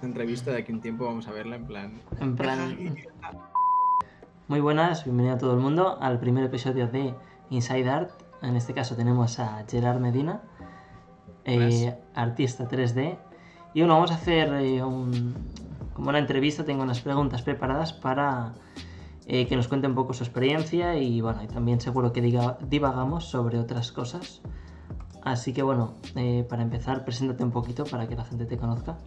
entrevista de aquí a un tiempo vamos a verla en plan... En plan... Muy buenas, bienvenido a todo el mundo al primer episodio de Inside Art. En este caso tenemos a Gerard Medina, artista 3D. Y bueno, vamos a hacer como una entrevista, tengo unas preguntas preparadas para que nos cuente un poco su experiencia y bueno, y también seguro que divagamos sobre otras cosas. Así que bueno, para empezar, preséntate un poquito para que la gente te conozca.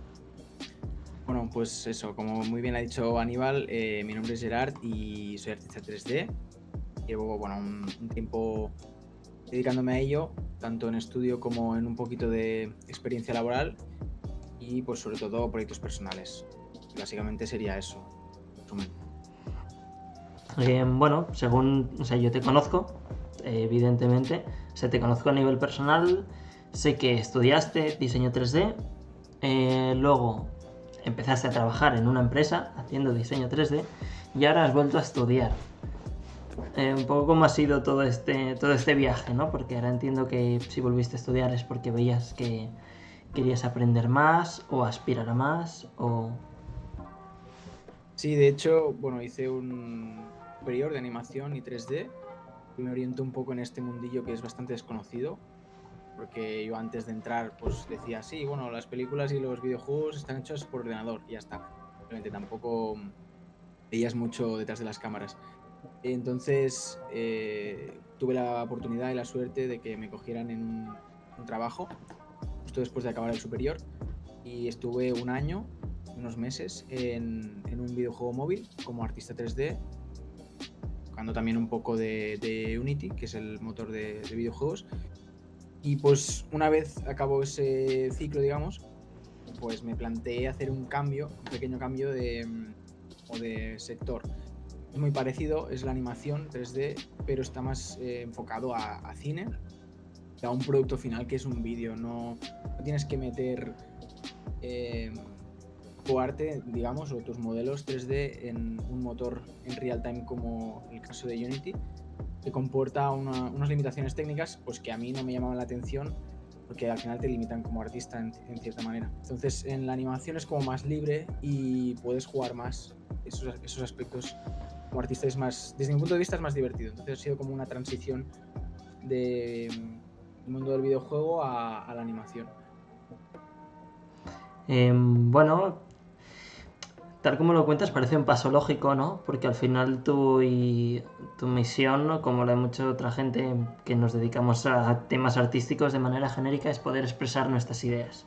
Bueno, pues eso, como muy bien ha dicho Aníbal, mi nombre es Gerard y soy artista 3D. Llevo un tiempo dedicándome a ello, tanto en estudio como en un poquito de experiencia laboral y pues sobre todo proyectos personales. Y básicamente sería eso, en resumen. Bueno, según, yo te conozco, evidentemente, te conozco a nivel personal, sé que estudiaste diseño 3D, luego empezaste a trabajar en una empresa haciendo diseño 3D y ahora has vuelto a estudiar. Un poco cómo ha sido todo este viaje, ¿no? Porque ahora entiendo que si volviste a estudiar es porque veías que querías aprender más o aspirar a más o... Sí, de hecho, hice un superior de animación y 3D y me oriento un poco en este mundillo que es bastante desconocido, porque yo antes de entrar pues decía, sí, las películas y los videojuegos están hechos por ordenador y ya está. Realmente tampoco veías mucho detrás de las cámaras. Entonces tuve la oportunidad y la suerte de que me cogieran en un trabajo justo después de acabar el superior y estuve un año, unos meses en un videojuego móvil como artista 3D, tocando también un poco de Unity, que es el motor de videojuegos. Y pues una vez acabó ese ciclo, digamos, pues me planteé hacer un pequeño cambio de sector. Es muy parecido, es la animación 3D, pero está más enfocado a cine, a un producto final que es un vídeo. No tienes que meter tu arte, digamos, o tus modelos 3D en un motor en real time como el caso de Unity, que comporta unas limitaciones técnicas pues que a mí no me llamaban la atención, porque al final te limitan como artista en cierta manera. Entonces en la animación es como más libre y puedes jugar más esos aspectos. Como artista es más, desde mi punto de vista es más divertido. Entonces ha sido como una transición del mundo del videojuego a la animación. Bueno, tal como lo cuentas parece un paso lógico, ¿no? Porque al final tu misión, ¿no? Como la de mucha otra gente que nos dedicamos a temas artísticos de manera genérica, es poder expresar nuestras ideas.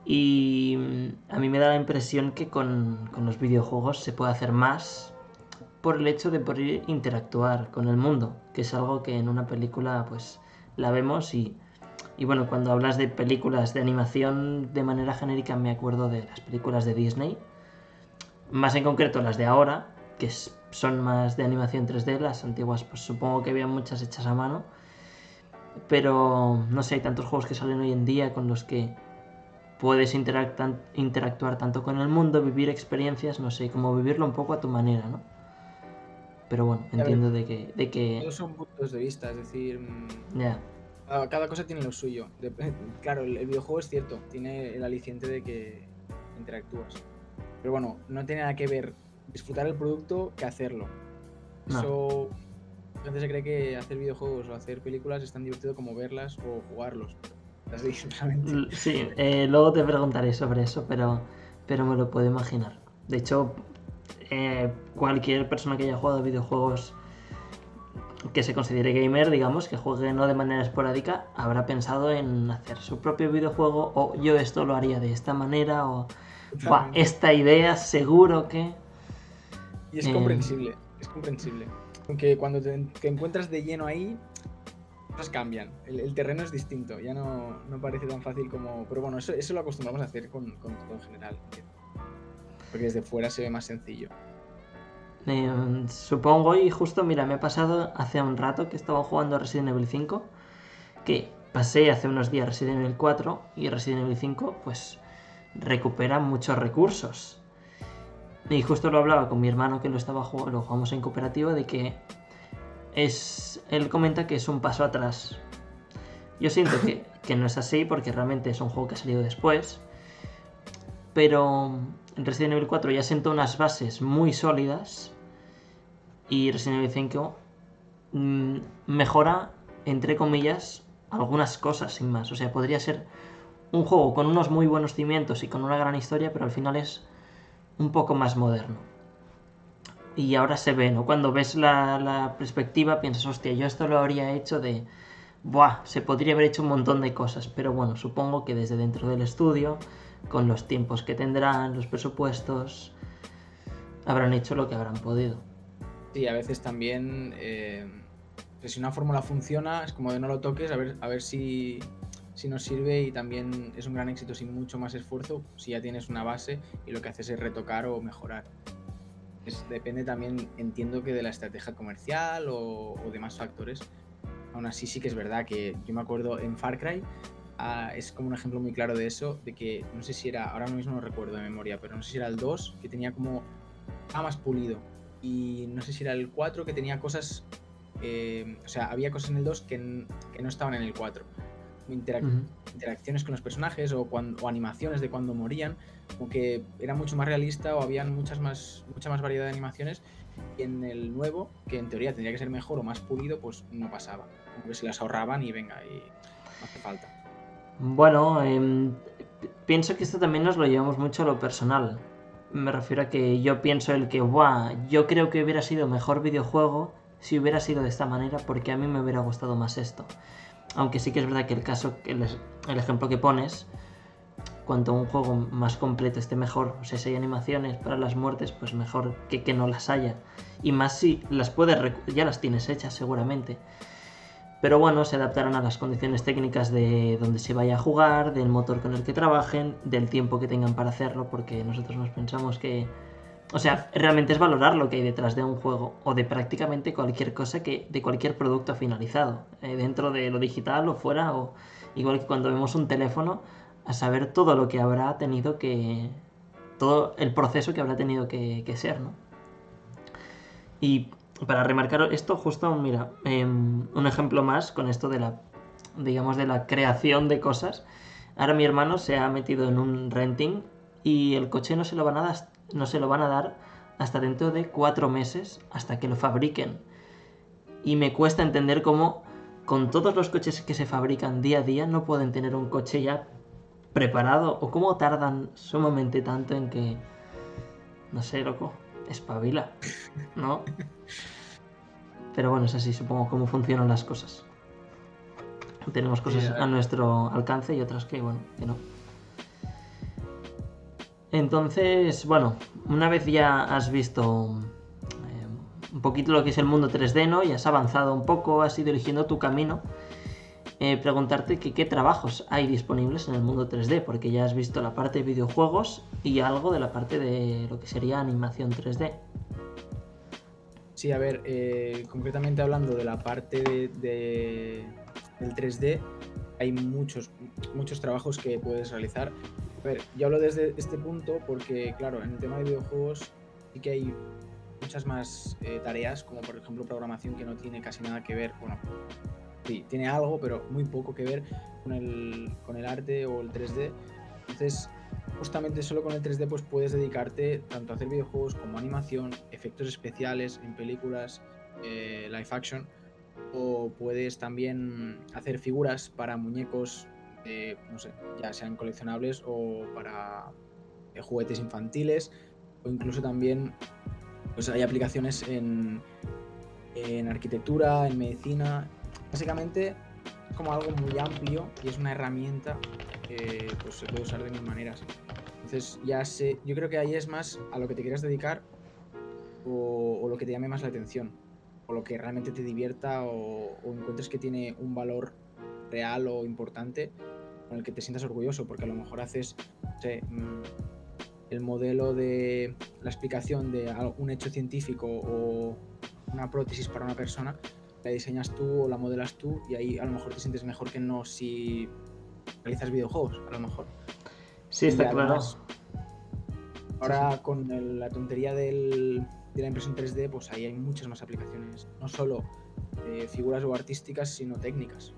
Y a mí me da la impresión que con los videojuegos se puede hacer más por el hecho de poder interactuar con el mundo, que es algo que en una película pues la vemos y bueno, cuando hablas de películas de animación de manera genérica me acuerdo de las películas de Disney, más en concreto las de ahora, que son más de animación 3D, las antiguas pues supongo que había muchas hechas a mano, pero no sé, hay tantos juegos que salen hoy en día con los que puedes interactuar tanto con el mundo, vivir experiencias, no sé, como vivirlo un poco a tu manera, ¿no? Pero bueno, A ver, entiendo de que... todos son puntos de vista, es decir, Ya. cada cosa tiene lo suyo. Claro, el videojuego es cierto, tiene el aliciente de que interactúas. Pero bueno, no tiene nada que ver disfrutar el producto que hacerlo. No. Eso, la gente se cree que hacer videojuegos o hacer películas es tan divertido como verlas o jugarlos. Así, realmente. Sí, luego te preguntaré sobre eso, pero me lo puedo imaginar. De hecho, cualquier persona que haya jugado videojuegos que se considere gamer, digamos, que juegue no de manera esporádica, habrá pensado en hacer su propio videojuego o yo esto lo haría de esta manera o esta idea seguro que... Y es comprensible, es comprensible. Aunque cuando te encuentras de lleno ahí, cosas cambian. El terreno es distinto, ya no parece tan fácil como... Pero bueno, eso lo acostumbramos a hacer con todo en general. Porque desde fuera se ve más sencillo. Supongo, y justo, mira, me ha pasado hace un rato que estaba jugando Resident Evil 5, que pasé hace unos días Resident Evil 4 y Resident Evil 5 pues recupera muchos recursos. Y justo lo hablaba con mi hermano que lo jugamos en cooperativo, de que él comenta que es un paso atrás. Yo siento que no es así porque realmente es un juego que ha salido después. pero Resident Evil 4 ya sentó unas bases muy sólidas y Resident Evil 5 mejora, entre comillas, algunas cosas sin más. O sea, podría ser un juego con unos muy buenos cimientos y con una gran historia, pero al final es un poco más moderno. Y ahora se ve, ¿no? Cuando ves la perspectiva piensas, hostia, yo esto lo habría hecho de... Buah, se podría haber hecho un montón de cosas, pero bueno, supongo que desde dentro del estudio, con los tiempos que tendrán, los presupuestos, habrán hecho lo que habrán podido. Sí, a veces también, si una fórmula funciona, es como de no lo toques, a ver si nos sirve, y también es un gran éxito sin mucho más esfuerzo si ya tienes una base y lo que haces es retocar o mejorar. Depende también, entiendo que de la estrategia comercial o de más factores. Aún así sí que es verdad que yo me acuerdo en Far Cry, es como un ejemplo muy claro de eso, de que no sé si era, ahora mismo no recuerdo de memoria, pero no sé si era el 2 que tenía como, más pulido, y no sé si era el 4 que tenía cosas, o sea, había cosas en el 2 que no estaban en el 4. Interacciones con los personajes o animaciones de cuando morían, como que era mucho más realista, o habían mucha más variedad de animaciones, y en el nuevo, que en teoría tendría que ser mejor o más pulido, pues no pasaba, como que se las ahorraban y venga, y no hace falta. Bueno, pienso que esto también nos lo llevamos mucho a lo personal. Me refiero a que yo pienso el que, buah, yo creo que hubiera sido mejor videojuego si hubiera sido de esta manera, porque a mí me hubiera gustado más esto. Aunque sí que es verdad que el ejemplo que pones, cuanto un juego más completo esté mejor, o sea, si hay animaciones para las muertes, pues mejor que no las haya. Y más si las ya las tienes hechas seguramente. Pero bueno, se adaptarán a las condiciones técnicas de donde se vaya a jugar, del motor con el que trabajen, del tiempo que tengan para hacerlo, porque nosotros nos pensamos que... O sea, realmente es valorar lo que hay detrás de un juego o de prácticamente cualquier cosa, de cualquier producto finalizado, dentro de lo digital o fuera, o igual que cuando vemos un teléfono, a saber todo lo que habrá tenido que... todo el proceso que habrá tenido que ser, ¿no? Y para remarcar esto, justo, mira, un ejemplo más con esto de digamos, de la creación de cosas. Ahora mi hermano se ha metido en un renting y el coche no se lo van a dar hasta dentro de 4 meses, hasta que lo fabriquen. Y me cuesta entender cómo con todos los coches que se fabrican día a día no pueden tener un coche ya preparado, o cómo tardan sumamente tanto en que... No sé, loco, espabila, ¿no? Pero bueno, es así, supongo, cómo funcionan las cosas. Tenemos cosas a nuestro alcance y otras que, bueno, que no. Entonces, bueno, una vez ya has visto un poquito lo que es el mundo 3D, ¿no? Y has avanzado un poco, has ido eligiendo tu camino, preguntarte qué trabajos hay disponibles en el mundo 3D, porque ya has visto la parte de videojuegos y algo de la parte de lo que sería animación 3D. Sí, a ver, concretamente hablando de la parte del 3D, hay muchos trabajos que puedes realizar. A ver, yo hablo desde este punto porque, claro, en el tema de videojuegos sí que hay muchas más tareas, como por ejemplo programación, que no tiene casi nada que ver, bueno, sí, tiene algo, pero muy poco que ver con el arte o el 3D. Entonces, justamente solo con el 3D pues puedes dedicarte tanto a hacer videojuegos como animación, efectos especiales en películas, live action, o puedes también hacer figuras para muñecos, no sé, ya sean coleccionables o para juguetes infantiles, o incluso también pues hay aplicaciones en arquitectura, en medicina. Básicamente es como algo muy amplio y es una herramienta que pues se puede usar de mil maneras. Entonces yo creo que ahí es más a lo que te quieras dedicar, o lo que te llame más la atención, o lo que realmente te divierta, o encuentres que tiene un valor real o importante con el que te sientas orgulloso, porque a lo mejor haces, no sé, el modelo de la explicación de un hecho científico o una prótesis para una persona, la diseñas tú o la modelas tú, y ahí a lo mejor te sientes mejor que no si realizas videojuegos, a lo mejor. Sí, está claro. Ahora sí. Con la tontería de la impresión 3D, pues ahí hay muchas más aplicaciones, no solo figuras o artísticas, sino técnicas.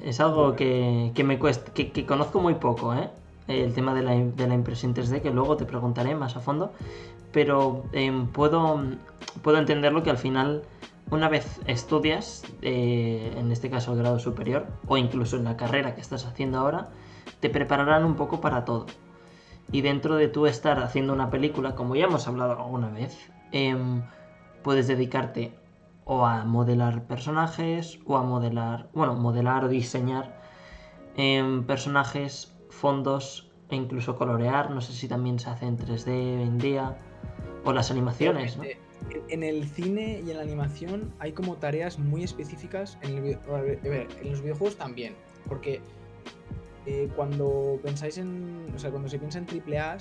Es algo que me cuesta, que conozco muy poco, ¿eh? el tema de la impresión 3D, que luego te preguntaré más a fondo, pero puedo entenderlo que al final, una vez estudias, en este caso el grado superior, o incluso en la carrera que estás haciendo ahora, te prepararán un poco para todo. Y dentro de tú estar haciendo una película, como ya hemos hablado alguna vez, puedes dedicarte o a modelar personajes, o a modelar o diseñar personajes, fondos e incluso colorear. No sé si también se hace en 3D hoy en día. O las animaciones, ¿no? En el cine y en la animación hay como tareas muy específicas. En los videojuegos también. Porque cuando pensáis o sea, cuando se piensa en triple A,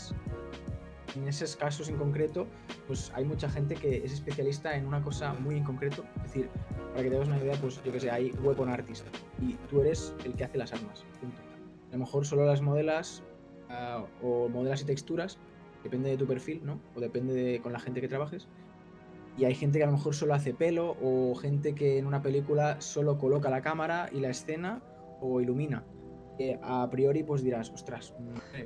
en esos casos en concreto, pues hay mucha gente que es especialista en una cosa muy en concreto. Es decir, para que te hagas una idea, pues yo que sé, hay weapon artist y tú eres el que hace las armas. Punto. A lo mejor solo las modelas o modelas y texturas, depende de tu perfil, ¿no? O depende con la gente que trabajes. Y hay gente que a lo mejor solo hace pelo, o gente que en una película solo coloca la cámara y la escena o ilumina. A priori pues dirás, ostras,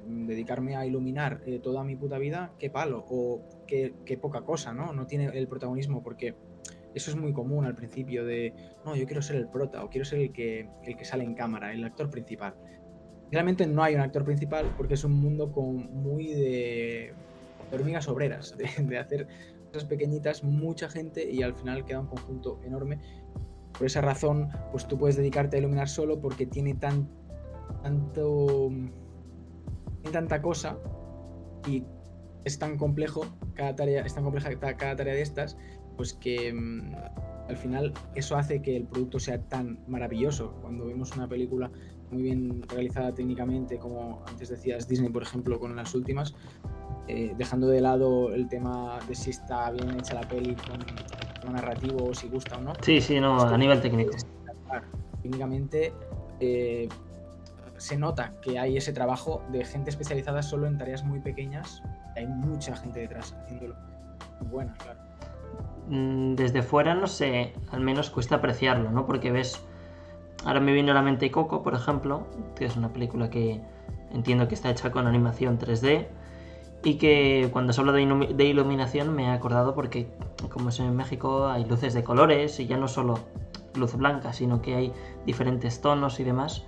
dedicarme a iluminar toda mi puta vida, qué palo, o qué poca cosa, ¿no? No tiene el protagonismo, porque eso es muy común al principio de, no, yo quiero ser el prota, o quiero ser el que sale en cámara, el actor principal. Realmente no hay un actor principal porque es un mundo muy de hormigas obreras, de hacer cosas pequeñitas, mucha gente, y al final queda un conjunto enorme. Por esa razón, pues tú puedes dedicarte a iluminar solo porque tiene tanta cosa, y es tan complejo cada tarea, es tan compleja cada tarea de estas, pues que al final eso hace que el producto sea tan maravilloso. Cuando vemos una película muy bien realizada técnicamente, como antes decías Disney, por ejemplo, con las últimas, dejando de lado el tema de si está bien hecha la peli con tema narrativo, o si gusta o no. Sí, no, a nivel técnico. Técnicamente se nota que hay ese trabajo de gente especializada solo en tareas muy pequeñas. Hay mucha gente detrás haciéndolo. Muy buena, claro. Desde fuera, no sé, al menos cuesta apreciarlo, ¿no? Porque ves, ahora me viene a la mente Coco, por ejemplo, que es una película que entiendo que está hecha con animación 3D, y que cuando se habla de iluminación me he acordado porque, como es en México, hay luces de colores, y ya no solo luz blanca, sino que hay diferentes tonos y demás.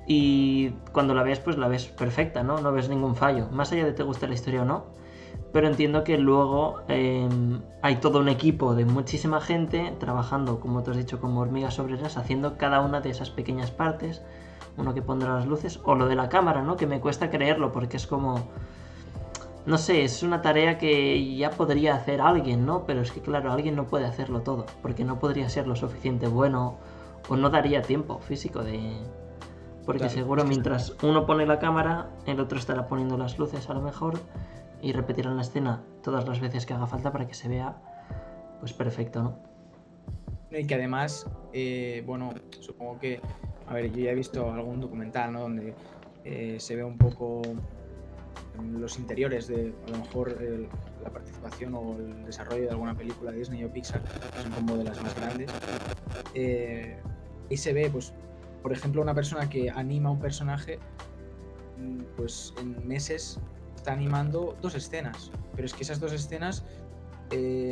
Y cuando la ves, pues la ves perfecta, ¿no? No ves ningún fallo, más allá de te guste la historia o no. Pero entiendo que luego hay todo un equipo de muchísima gente trabajando, como te has dicho, como hormigas obreras, haciendo cada una de esas pequeñas partes. Uno que pondrá las luces, o lo de la cámara, ¿no? Que me cuesta creerlo, porque es como, no sé, es una tarea que ya podría hacer alguien, ¿no? Pero es que claro, alguien no puede hacerlo todo, porque no podría ser lo suficiente bueno, o no daría tiempo físico de... Porque claro, seguro mientras uno pone la cámara, el otro estará poniendo las luces a lo mejor, y repetirán la escena todas las veces que haga falta para que se vea pues perfecto, ¿no? Y que además, bueno, supongo que, a ver, yo ya he visto algún documental, ¿no? Donde se ve un poco los interiores de, a lo mejor, la participación o el desarrollo de alguna película de Disney o Pixar, que son como de las más grandes. Y se ve, pues, por ejemplo, una persona que anima un personaje, pues en meses está animando 2 escenas, pero es que esas 2 escenas,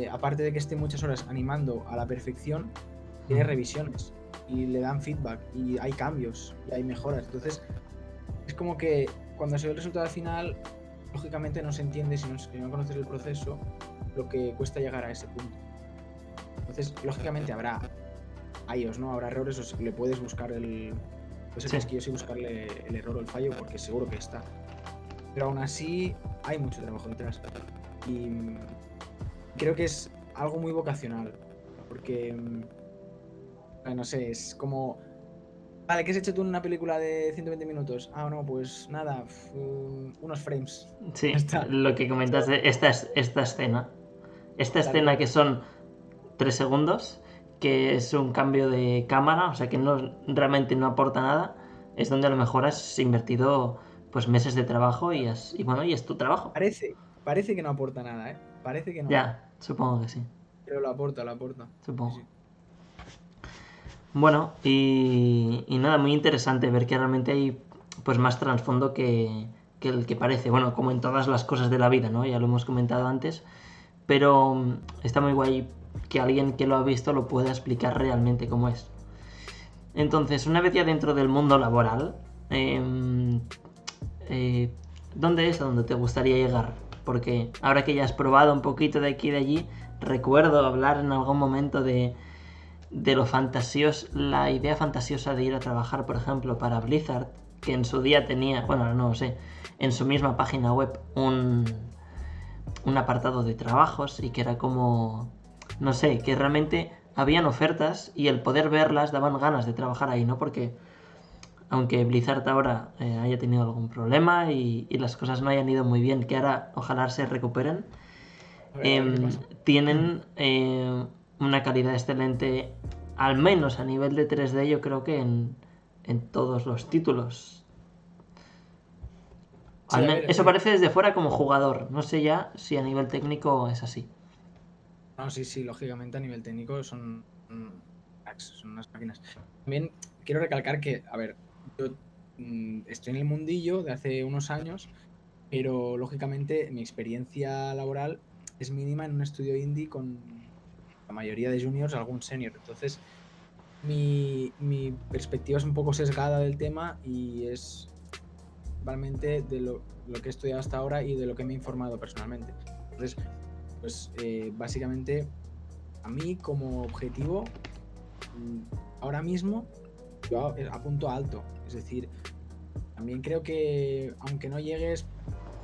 aparte de que esté muchas horas animando a la perfección, tiene revisiones y le dan feedback y hay cambios y hay mejoras. Entonces es como que cuando se ve el resultado final, lógicamente no se entiende, si no conoces el proceso, lo que cuesta llegar a ese punto. Entonces lógicamente habrá fallos, ¿no? Habrá errores, o le puedes buscar y buscarle el error o el fallo, porque seguro que está. Pero aún así hay mucho trabajo detrás. Y creo que es algo muy vocacional, porque, no sé, es como, vale, ¿qué has hecho tú en una película de 120 minutos? Ah, no, pues nada, unos frames. Sí, lo que comentas de esta escena. Esta Claro, escena que son 3 segundos, que es un cambio de cámara, o sea que realmente no aporta nada, es donde a lo mejor has invertido pues meses de trabajo y bueno, y es tu trabajo. Parece que no aporta nada, ¿eh? Parece que no. Ya, supongo que sí. Pero lo aporta. Supongo. Sí. Bueno, y nada, muy interesante ver que realmente hay pues más trasfondo que el que parece. Bueno, como en todas las cosas de la vida, ¿no? Ya lo hemos comentado antes. Pero está muy guay que alguien que lo ha visto lo pueda explicar realmente cómo es. Entonces, una vez ya dentro del mundo laboral, eh, eh, ¿dónde es a donde te gustaría llegar? Porque ahora que ya has probado un poquito de aquí y de allí, recuerdo hablar en algún momento de lo fantasioso, la idea fantasiosa de ir a trabajar, por ejemplo, para Blizzard, que en su día tenía, bueno, no lo sé, en su misma página web un apartado de trabajos y que era como, no sé, que realmente habían ofertas y el poder verlas daban ganas de trabajar ahí, ¿no? Porque aunque Blizzard ahora haya tenido algún problema y las cosas no hayan ido muy bien, que ahora ojalá se recuperen, A ver qué pasa. tienen una calidad excelente, al menos a nivel de 3D, yo creo que en todos los títulos. Sí, a ver, Eso parece desde fuera como jugador, no sé ya si a nivel técnico es así. no, sí, sí, lógicamente a nivel técnico son cracks, son unas máquinas. También quiero recalcar que, a ver, yo estoy en el mundillo de hace unos años, pero lógicamente mi experiencia laboral es mínima en un estudio indie con la mayoría de juniors, algún senior. Entonces, mi perspectiva es un poco sesgada del tema y es principalmente de lo que he estudiado hasta ahora y de lo que me he informado personalmente. Entonces, pues básicamente a mí como objetivo, mm, ahora mismo yo apunto a alto. Es decir, también creo que aunque no llegues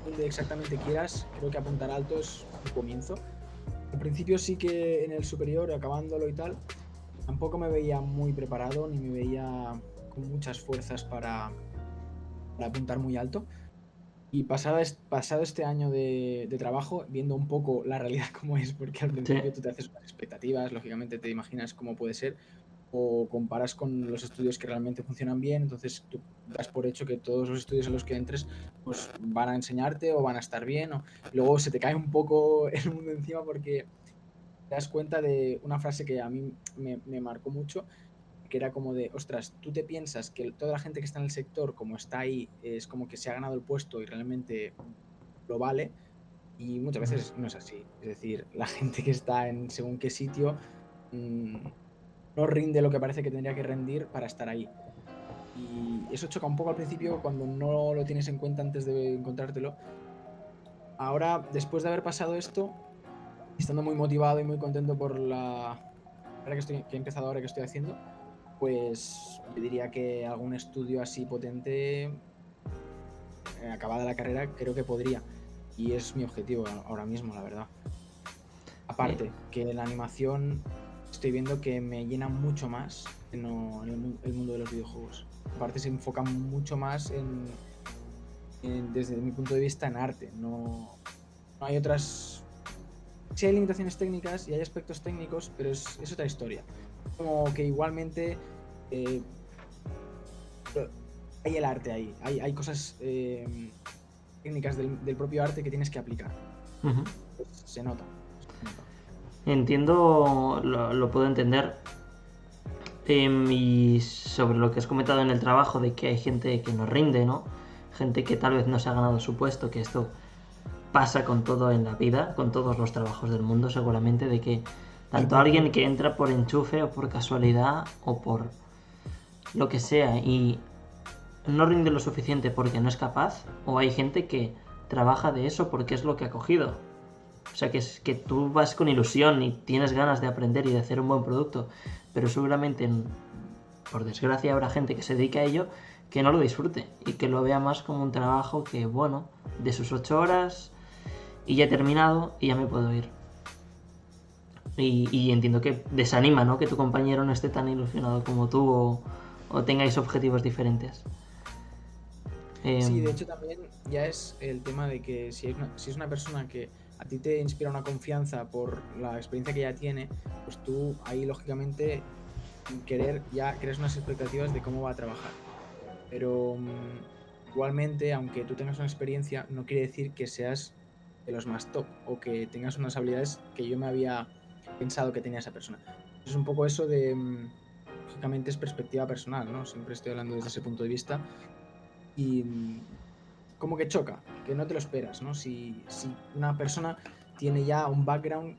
donde exactamente quieras, creo que apuntar alto es un comienzo. Al principio sí que en el superior, acabándolo y tal, tampoco me veía muy preparado ni me veía con muchas fuerzas para apuntar muy alto. Y pasado este año de trabajo, viendo un poco la realidad como es, porque al Sí. principio tú te haces unas expectativas, lógicamente te imaginas cómo puede ser, o comparas con los estudios que realmente funcionan bien, entonces tú das por hecho que todos los estudios en los que entres pues van a enseñarte o van a estar bien, o luego se te cae un poco el mundo encima porque te das cuenta de una frase que a mí me marcó mucho, que era como de, ostras, tú te piensas que toda la gente que está en el sector, como está ahí, es como que se ha ganado el puesto y realmente lo vale, y muchas veces no es así. Es decir, la gente que está en según qué sitio mmm, no rinde lo que parece que tendría que rendir para estar ahí. Y eso choca un poco al principio cuando no lo tienes en cuenta antes de encontrártelo. Ahora, después de haber pasado esto, estando muy motivado y muy contento por la carrera que he empezado ahora que estoy haciendo, pues yo diría que algún estudio así potente, acabada la carrera, creo que podría. Y es mi objetivo ahora mismo, la verdad. Eh, Aparte, que la animación estoy viendo que me llena mucho más en el mundo de los videojuegos. Aparte se enfoca mucho más desde mi punto de vista, en arte. No hay otras... Sí hay limitaciones técnicas y hay aspectos técnicos, pero es otra historia. Como que igualmente eh, hay el arte ahí. Hay cosas técnicas del propio arte que tienes que aplicar. ujú. Pues se nota. Se nota. Entiendo, lo puedo entender. Y sobre lo que has comentado en el trabajo de que hay gente que no rinde, ¿no? Gente que tal vez no se ha ganado su puesto, que esto pasa con todo en la vida, con todos los trabajos del mundo seguramente, de que Y tanto por alguien culpa. que entra por enchufe o por casualidad o por lo que sea y no rinde lo suficiente porque no es capaz, o hay gente que trabaja de eso porque es lo que ha cogido. O sea, que es que tú vas con ilusión y tienes ganas de aprender y de hacer un buen producto, pero seguramente, por desgracia, habrá gente que se dedique a ello que no lo disfrute y que lo vea más como un trabajo que, bueno, de sus 8 horas y ya he terminado y ya me puedo ir. Y entiendo que desanima, ¿no? Que tu compañero no esté tan ilusionado como tú o tengáis objetivos diferentes. Sí, Eh, de hecho también ya es el tema de que si es una persona que a ti te inspira una confianza por la experiencia que ya tiene, pues tú ahí lógicamente sin querer ya creas unas expectativas de cómo va a trabajar. Pero igualmente, aunque tú tengas una experiencia, no quiere decir que seas de los más top o que tengas unas habilidades que yo me había pensado que tenía esa persona. Es un poco eso de, lógicamente es perspectiva personal, ¿no? Siempre estoy hablando desde ese punto de vista y como que choca, que no te lo esperas, ¿no? Si una persona tiene ya un background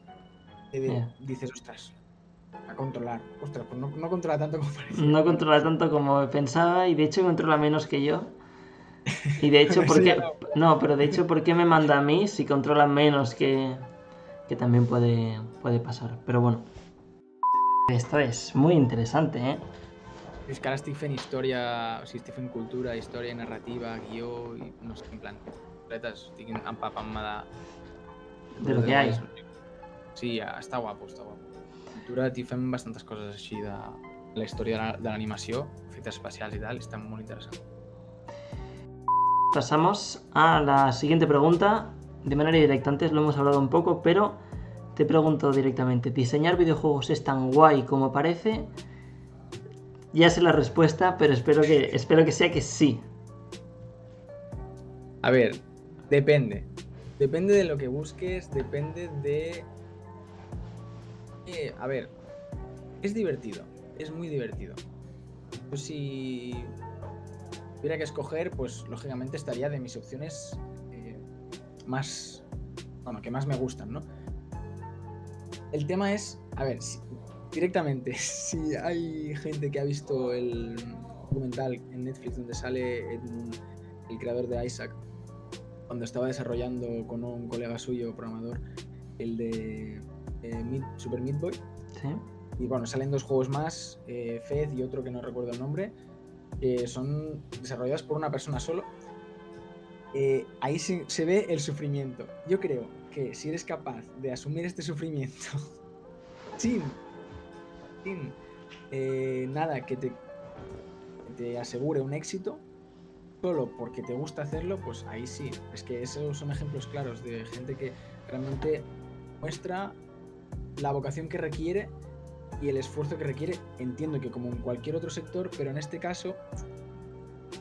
que dices, ostras, a controlar. Ostras, pues no controla tanto como parecía. No controla tanto como pensaba y de hecho controla menos que yo. Y de hecho, ¿por Eso ya qué? No, pero de hecho, ¿por qué me manda a mí si controla menos que también puede pasar? Pero bueno, esto es muy interesante, ¿eh? Es que ara estic fent història, o sigui, estic fent cultura, història, narrativa, guió, i no sé, en plan, completes, estic empapant-me De lo que hay. Sí, està guapo, està guapo. Cultura, t'hi fem bastantes coses així de la història de l'animació, efectes especials i tal, i està molt interessant. Pasamos a la siguiente pregunta, de manera directa. Antes lo hemos hablado un poco, pero te pregunto directamente, ¿diseñar videojuegos es tan guay como parece? Ya sé la respuesta, pero espero que sea que sí. A ver, depende. Depende de lo que busques, depende de... a ver, es divertido, es muy divertido. Pues si tuviera que escoger, pues lógicamente estaría de mis opciones más... Bueno, que más me gustan, ¿no? El tema es, a ver, directamente, si hay gente que ha visto el documental en Netflix donde sale el creador de Isaac, cuando estaba desarrollando con un colega suyo, programador, el de Super Meat Boy. Sí. Y bueno, salen dos juegos más, Fez y otro que no recuerdo el nombre, que son desarrollados por una persona solo. Ahí se ve el sufrimiento. Yo creo que si eres capaz de asumir este sufrimiento sin nada que te asegure un éxito, solo porque te gusta hacerlo, pues ahí sí. Es que esos son ejemplos claros de gente que realmente muestra la vocación que requiere y el esfuerzo que requiere. Entiendo que como en cualquier otro sector, pero en este caso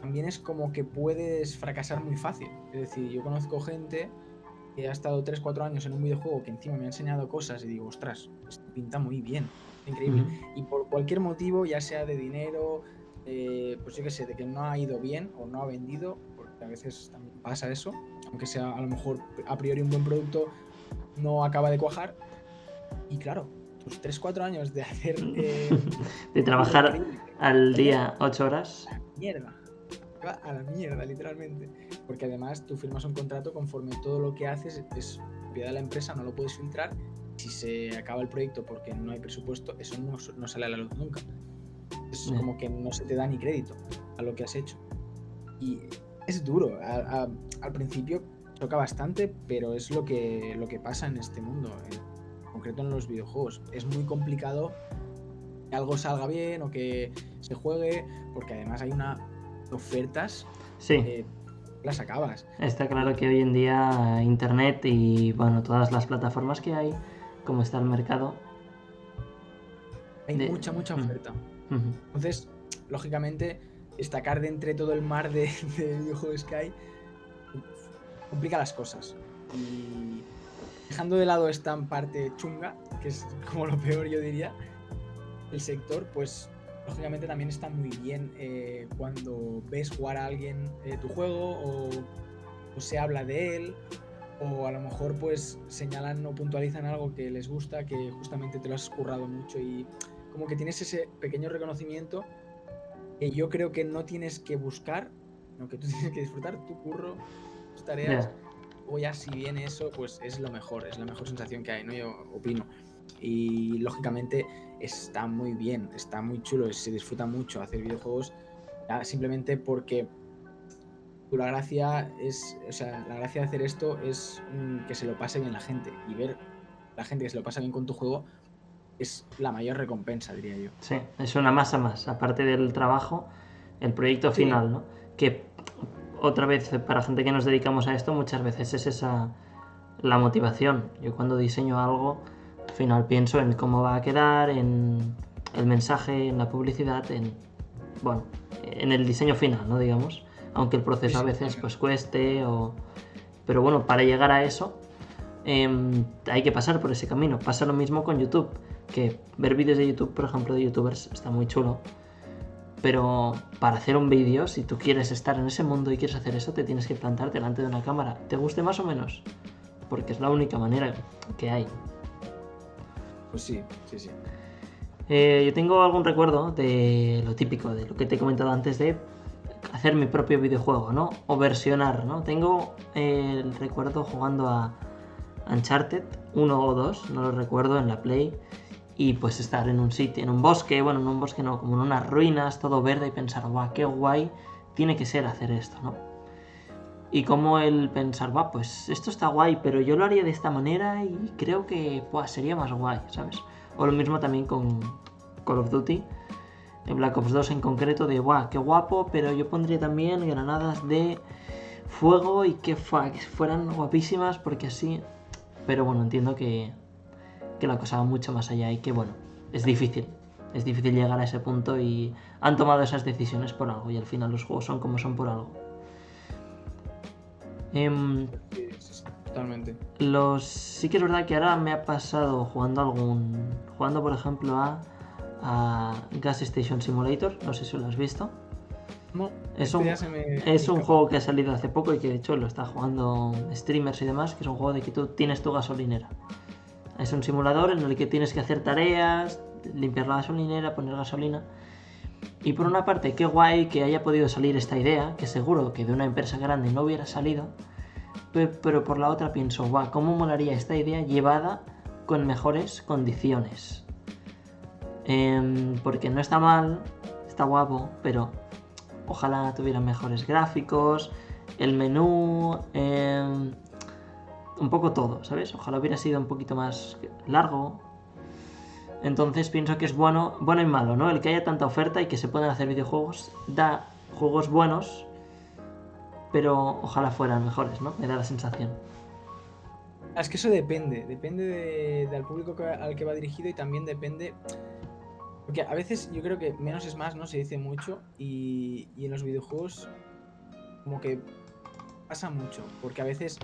también es como que puedes fracasar muy fácil. Es decir, yo conozco gente que ha estado 3-4 años en un videojuego que encima me ha enseñado cosas y digo, ostras, esto pinta muy bien, increíble. Y por cualquier motivo, ya sea de dinero, pues yo qué sé, de que no ha ido bien o no ha vendido, porque a veces también pasa eso, aunque sea a lo mejor a priori un buen producto, no acaba de cuajar. Y claro, tus 3-4 años de hacer... de trabajar al día 8 horas. Mierda. Va a la mierda, literalmente. Porque además tú firmas un contrato conforme todo lo que haces es propiedad de la empresa, no lo puedes filtrar. Si se acaba el proyecto porque no hay presupuesto, eso no sale a la luz nunca. Es como que no se te da ni crédito a lo que has hecho. Y es duro. Al principio choca bastante, pero es lo que pasa en este mundo, en concreto en los videojuegos. Es muy complicado que algo salga bien o que se juegue, porque además hay ofertas, sí. Las acabas. Está claro que hoy en día internet y bueno, todas las plataformas que hay, como está el mercado, hay mucha oferta. Entonces, lógicamente, destacar de entre todo el mar de videojuegos que hay complica las cosas. Y dejando de lado esta parte chunga, que es como lo peor, yo diría, el sector, pues lógicamente también está muy bien cuando ves jugar a alguien tu juego o se habla de él, o a lo mejor pues señalan o puntualizan algo que les gusta, que justamente te lo has currado mucho y como que tienes ese pequeño reconocimiento que yo creo que no tienes que buscar, sino que tú tienes que disfrutar tu curro, tus tareas, o ya si viene eso, pues es la mejor sensación que hay, ¿no? Yo opino. Y lógicamente está muy bien, está muy chulo, se disfruta mucho hacer videojuegos simplemente porque la gracia de hacer esto es que se lo pase bien la gente, y ver la gente que se lo pasa bien con tu juego es la mayor recompensa, diría yo. Sí, es una masa más, aparte del trabajo, el proyecto final, ¿no? Que otra vez, para gente que nos dedicamos a esto, muchas veces es esa la motivación. Yo cuando diseño algo, al final pienso en cómo va a quedar, en el mensaje, en la publicidad, en el diseño final, ¿no? Digamos, aunque el proceso a veces pues cueste pero bueno, para llegar a eso hay que pasar por ese camino. Pasa lo mismo con YouTube, que ver vídeos de YouTube, por ejemplo, de youtubers está muy chulo, Pero para hacer un vídeo, si tú quieres estar en ese mundo y quieres hacer eso, te tienes que plantar delante de una cámara, te guste más o menos, porque es la única manera que hay. Pues sí, sí, sí. Yo tengo algún recuerdo de lo típico, de lo que te he comentado antes, de hacer mi propio videojuego, ¿no? O versionar, ¿no? Tengo el recuerdo jugando a Uncharted 1 o 2, no lo recuerdo, en la Play, y pues estar en un sitio, en un bosque, bueno, en un bosque no, como en unas ruinas, todo verde, y pensar, guau, qué guay tiene que ser hacer esto, ¿no? Y como el pensar, va, pues esto está guay, pero yo lo haría de esta manera y creo que sería más guay, ¿sabes? O lo mismo también con Call of Duty, en Black Ops 2 en concreto, de guau, qué guapo, pero yo pondría también granadas de fuego y que fueran guapísimas porque así... Pero bueno, entiendo que la cosa va mucho más allá y que bueno, es difícil llegar a ese punto y han tomado esas decisiones por algo y al final los juegos son como son por algo. Sí, totalmente. Sí que es verdad que ahora me ha pasado jugando por ejemplo a Gas Station Simulator, no sé si lo has visto. No, es un juego que ha salido hace poco y que de hecho lo está jugando streamers y demás, que es un juego de que tú tienes tu gasolinera. Es un simulador en el que tienes que hacer tareas, limpiar la gasolinera, poner gasolina. Y por una parte, qué guay que haya podido salir esta idea, que seguro que de una empresa grande no hubiera salido, pero por la otra pienso, guau, ¿cómo molaría esta idea llevada con mejores condiciones? Porque no está mal, está guapo, pero ojalá tuviera mejores gráficos, el menú, un poco todo, ¿sabes? Ojalá hubiera sido un poquito más largo. Entonces pienso que es bueno y malo, ¿no? El que haya tanta oferta y que se puedan hacer videojuegos da juegos buenos, pero ojalá fueran mejores, ¿no? Me da la sensación. Es que eso depende del público al que va dirigido y también depende... Porque a veces yo creo que menos es más, ¿no? Se dice mucho y en los videojuegos como que pasa mucho, porque a veces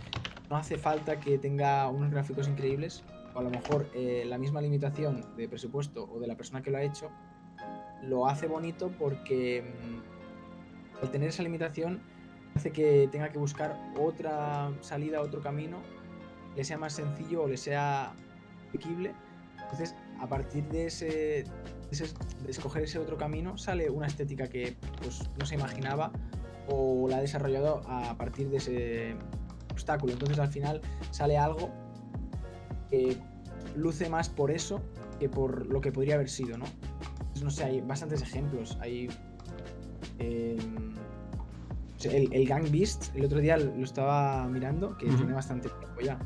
no hace falta que tenga unos gráficos increíbles, o a lo mejor la misma limitación de presupuesto o de la persona que lo ha hecho lo hace bonito porque al tener esa limitación hace que tenga que buscar otra salida, otro camino, le sea más sencillo o le sea asequible. Entonces, a partir de escoger ese otro camino, sale una estética que pues no se imaginaba o la ha desarrollado a partir de ese obstáculo. Entonces, al final sale algo que luce más por eso que por lo que podría haber sido, ¿no? Entonces, no sé, hay bastantes ejemplos. Hay el Gang Beast, el otro día lo estaba mirando, que tiene bastante tiempo ya.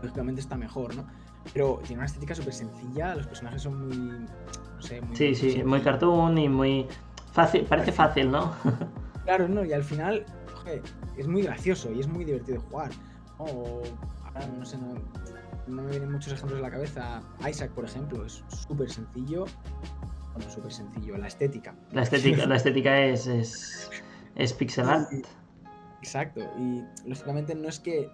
Lógicamente está mejor, ¿no? Pero tiene una estética súper sencilla, los personajes son muy... No sé, muy... Sí, muy cartoon y muy... fácil, parece fácil, ¿no? Claro, ¿no? Y al final, joder, es muy gracioso y es muy divertido de jugar. O ahora, no sé, no me vienen muchos ejemplos a la cabeza. Isaac, por ejemplo, es súper sencillo. Bueno, súper sencillo, la estética. La estética es pixel art. Exacto, y lógicamente no es que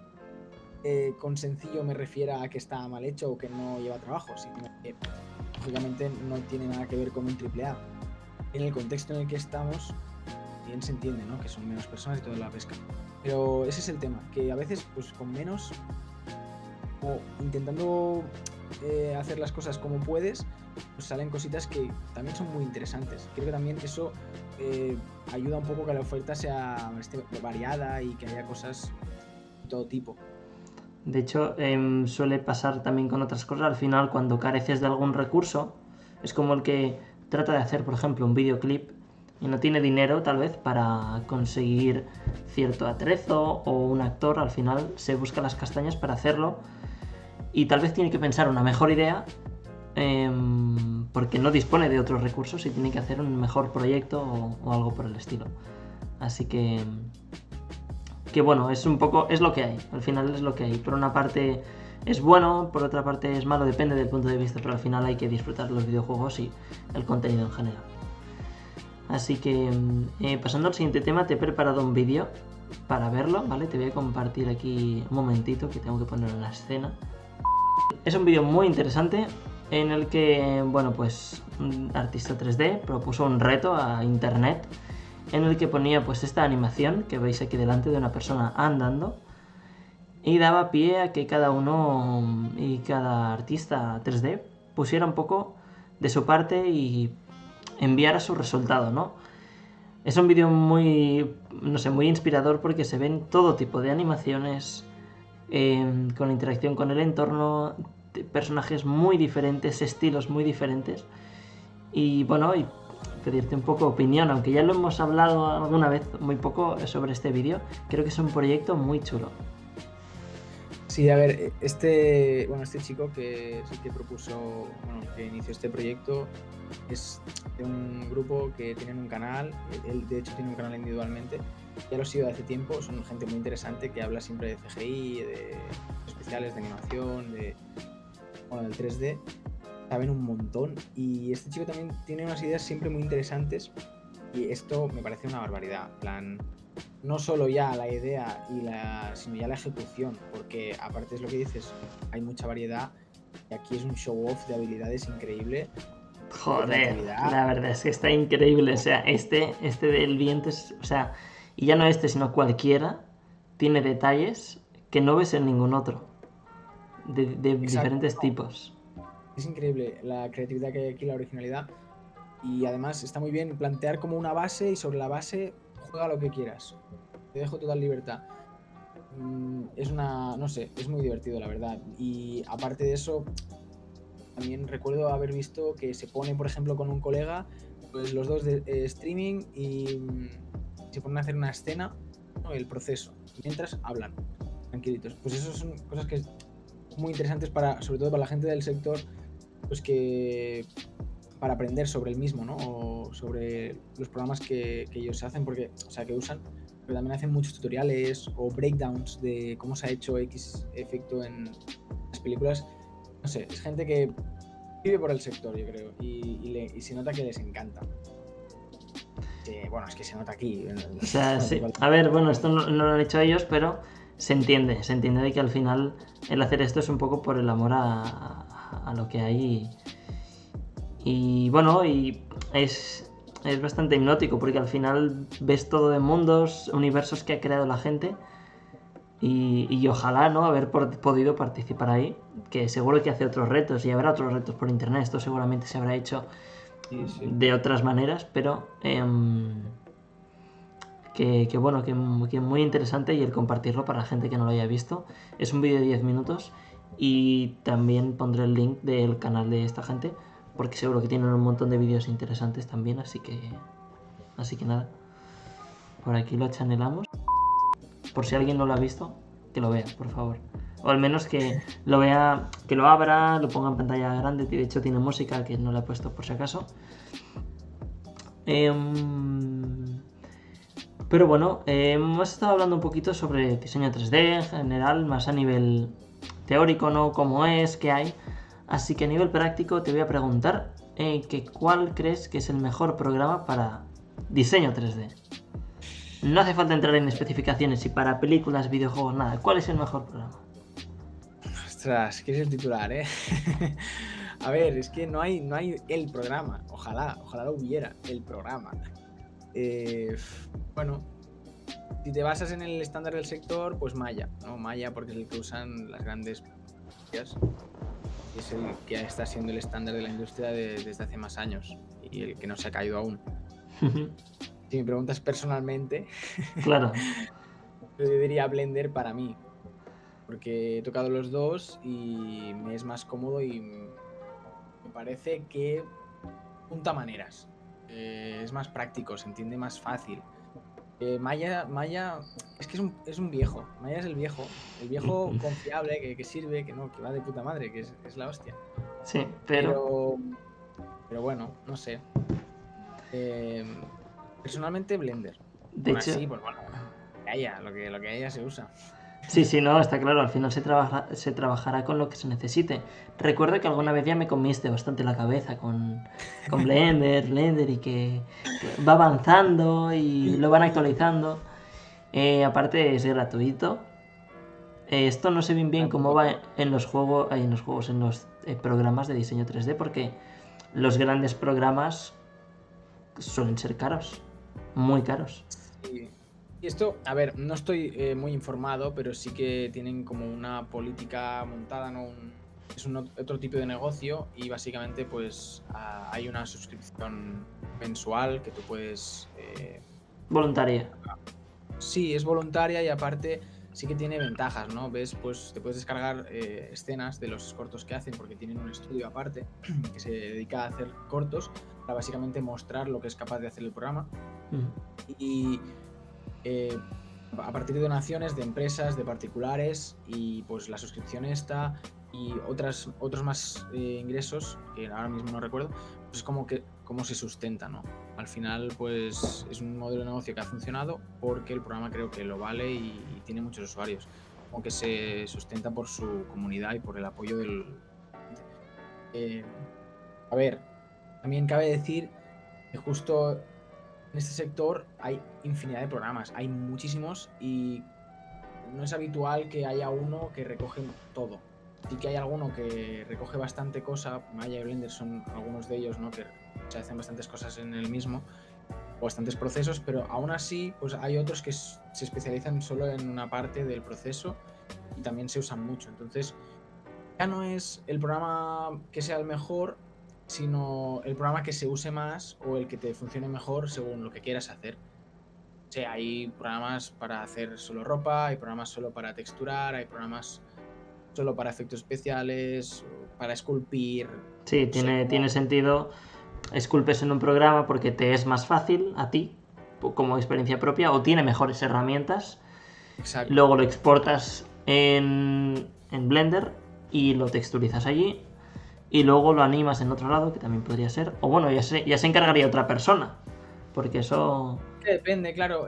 con sencillo me refiera a que está mal hecho o que no lleva trabajo, sino que lógicamente no tiene nada que ver con un AAA. En el contexto en el que estamos, bien se entiende, ¿no? Que son menos personas y toda la pesca. Pero ese es el tema, que a veces, pues con menos, o intentando hacer las cosas como puedes, pues salen cositas que también son muy interesantes. Creo que también eso ayuda un poco a que la oferta sea variada y que haya cosas de todo tipo. De hecho, suele pasar también con otras cosas. Al final, cuando careces de algún recurso, es como el que trata de hacer, por ejemplo, un videoclip y no tiene dinero, tal vez, para conseguir cierto atrezo o un actor. Al final se busca las castañas para hacerlo y tal vez tiene que pensar una mejor idea porque no dispone de otros recursos y tiene que hacer un mejor proyecto o algo por el estilo. Así que bueno, es lo que hay, al final es lo que hay. Por una parte es bueno, por otra parte es malo, depende del punto de vista, pero al final hay que disfrutar los videojuegos y el contenido en general. Así que pasando al siguiente tema, te he preparado un vídeo para verlo, ¿vale? Te voy a compartir aquí un momentito que tengo que poner en la escena. Es un vídeo muy interesante en el que, bueno, pues un artista 3D propuso un reto a internet en el que ponía pues esta animación que veis aquí delante de una persona andando y daba pie a que cada uno y cada artista 3D pusiera un poco de su parte y enviara su resultado, ¿no? Es un vídeo muy, no sé, muy inspirador porque se ven todo tipo de animaciones con interacción con el entorno, personajes muy diferentes, estilos muy diferentes. Y bueno, y pedirte un poco opinión, aunque ya lo hemos hablado alguna vez muy poco sobre este vídeo, creo que es un proyecto muy chulo. Sí, a ver, este chico que sí que propuso, bueno, que inició este proyecto es de un grupo que tienen un canal, él de hecho tiene un canal individualmente, ya lo sigo de hace tiempo, son gente muy interesante que habla siempre de CGI, de especiales, de animación, del 3D, saben un montón y este chico también tiene unas ideas siempre muy interesantes y esto me parece una barbaridad, en plan, no solo ya la idea sino ya la ejecución, porque aparte es lo que dices, hay mucha variedad y aquí es un show off de habilidades increíble. Joder, la verdad es que está increíble. O sea, este del viento es, o sea, y ya no este, sino cualquiera, tiene detalles que no ves en ningún otro, de diferentes tipos. Es increíble la creatividad que hay aquí, la originalidad. Y además está muy bien plantear como una base y sobre la base juega lo que quieras. Te dejo total libertad. No sé, es muy divertido la verdad. Y aparte de eso, también recuerdo haber visto que se pone, por ejemplo, con un colega, pues los dos de streaming y se ponen a hacer una escena, ¿no? El proceso, mientras hablan, tranquilitos. Pues eso son cosas que muy interesantes sobre todo para la gente del sector, pues que para aprender sobre el mismo, ¿no? O sobre los programas que ellos hacen, que usan, pero también hacen muchos tutoriales o breakdowns de cómo se ha hecho X efecto en las películas. No sé, es gente que vive por el sector, yo creo, y se nota que les encanta. Bueno, es que se nota aquí. O sea, sí. A ver, bueno, esto no lo han hecho ellos, pero se entiende de que al final el hacer esto es un poco por el amor a lo que hay. Y bueno, y es bastante hipnótico porque al final ves todo de mundos, universos que ha creado la gente y ojalá, ¿no?, haber podido participar ahí, que seguro que hace otros retos y habrá otros retos por internet, esto seguramente se habrá hecho de otras maneras, pero que bueno, que muy interesante y el compartirlo para la gente que no lo haya visto. Es un vídeo de 10 minutos y también pondré el link del canal de esta gente porque seguro que tienen un montón de vídeos interesantes también, así que nada, por aquí lo chanelamos. Por si alguien no lo ha visto, que lo vea, por favor. O al menos que lo vea, que lo abra, lo ponga en pantalla grande. De hecho tiene música que no la he puesto por si acaso. Pero bueno, hemos estado hablando un poquito sobre diseño 3D en general, más a nivel teórico, ¿no? Cómo es, qué hay. Así que a nivel práctico te voy a preguntar ¿cuál crees que es el mejor programa para diseño 3D? No hace falta entrar en especificaciones y para películas, videojuegos, nada. ¿Cuál es el mejor programa? Ostras, ¿qué es el titular, eh? A ver, es que no hay el programa. Ojalá lo hubiera, el programa. Bueno, si te basas en el estándar del sector, pues Maya, ¿no? Maya porque es el que usan las grandes empresas. Es el que está siendo el estándar de la industria desde hace más años y el que no se ha caído aún. Si me preguntas personalmente, claro, yo diría Blender para mí, porque he tocado los dos y me es más cómodo y me parece que junta maneras. Es más práctico, se entiende más fácil. Maya es que es un viejo. Maya es el viejo confiable, que sirve, que va de puta madre, que es la hostia. Sí, pero bueno, no sé. Personalmente Blender. De hecho, así, pues bueno, lo que haya se usa. Sí, no, está claro, al final se trabajará con lo que se necesite. Recuerdo que alguna vez ya me comiste bastante la cabeza con Blender y que va avanzando y lo van actualizando. Aparte es gratuito. Esto no sé bien cómo va en los juegos, en programas de diseño 3D, porque los grandes programas suelen ser caros, muy caros. Sí. Y esto, a ver, no estoy muy informado, pero sí que tienen como una política montada, ¿no? Es otro tipo de negocio y básicamente pues hay una suscripción mensual que tú puedes... Voluntaria. Sí, es voluntaria y aparte sí que tiene ventajas, ¿no? Ves, pues te puedes descargar escenas de los cortos que hacen porque tienen un estudio aparte que se dedica a hacer cortos para básicamente mostrar lo que es capaz de hacer el programa. Y a partir de donaciones de empresas, de particulares y pues la suscripción esta y otros más ingresos que ahora mismo no recuerdo, pues es como que cómo se sustenta, ¿no? Al final pues es un modelo de negocio que ha funcionado porque el programa creo que lo vale y tiene muchos usuarios, aunque se sustenta por su comunidad y por el apoyo del... a ver, también cabe decir que justo en este sector hay infinidad de programas, hay muchísimos y no es habitual que haya uno que recoge todo. Sí que hay alguno que recoge bastante cosa, Maya y Blender son algunos de ellos, ¿no? Que se hacen bastantes cosas en el mismo, bastantes procesos, pero aún así pues hay otros que se especializan solo en una parte del proceso y también se usan mucho. Entonces ya no es el programa que sea el mejor, sino el programa que se use más o el que te funcione mejor según lo que quieras hacer. O sea, hay programas para hacer solo ropa, hay programas solo para texturar, hay programas solo para efectos especiales, para esculpir. Sí, No sé, tiene sentido. Esculpes en un programa porque te es más fácil a ti, como experiencia propia, o tiene mejores herramientas. Exacto. Luego lo exportas en Blender y lo texturizas allí. Y luego lo animas en otro lado, que también podría ser. O bueno, ya se encargaría otra persona. Porque eso... Depende, claro.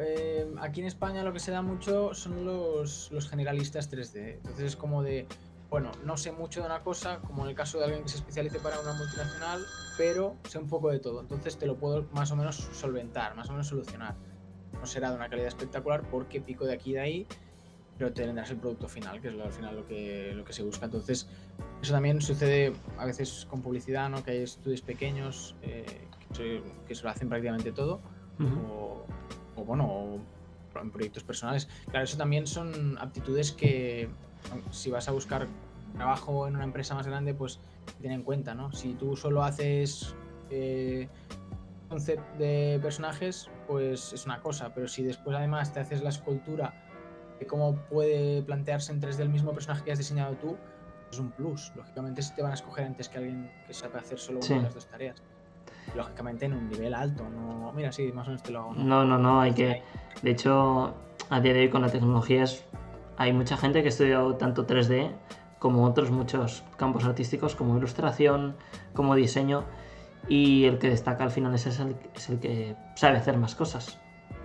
Aquí en España lo que se da mucho son los generalistas 3D. Entonces es como de, bueno, no sé mucho de una cosa, como en el caso de alguien que se especialice para una multinacional, pero sé un poco de todo. Entonces te lo puedo más o menos solventar, más o menos solucionar. No será de una calidad espectacular porque pico de aquí y de ahí, pero tendrás el producto final, que es al final lo que se busca. Entonces, eso también sucede a veces con publicidad, ¿no? Que hay estudios pequeños que se lo hacen prácticamente todo. O bueno, o en proyectos personales. Claro, eso también son aptitudes que si vas a buscar trabajo en una empresa más grande, pues ten en cuenta, ¿no? Si tú solo haces concept de personajes, pues es una cosa, pero si después además te haces la escultura de cómo puede plantearse en 3D el mismo personaje que has diseñado tú, es un plus. Lógicamente si te van a escoger antes que alguien que sabe hacer solo una de las dos tareas. Lógicamente en un nivel alto, no... Mira, sí, más o menos te lo hago, ¿no? No, hay que... De hecho, a día de hoy con la tecnología hay mucha gente que ha estudiado tanto 3D como otros muchos campos artísticos como ilustración, como diseño, y el que destaca al final es el que sabe hacer más cosas.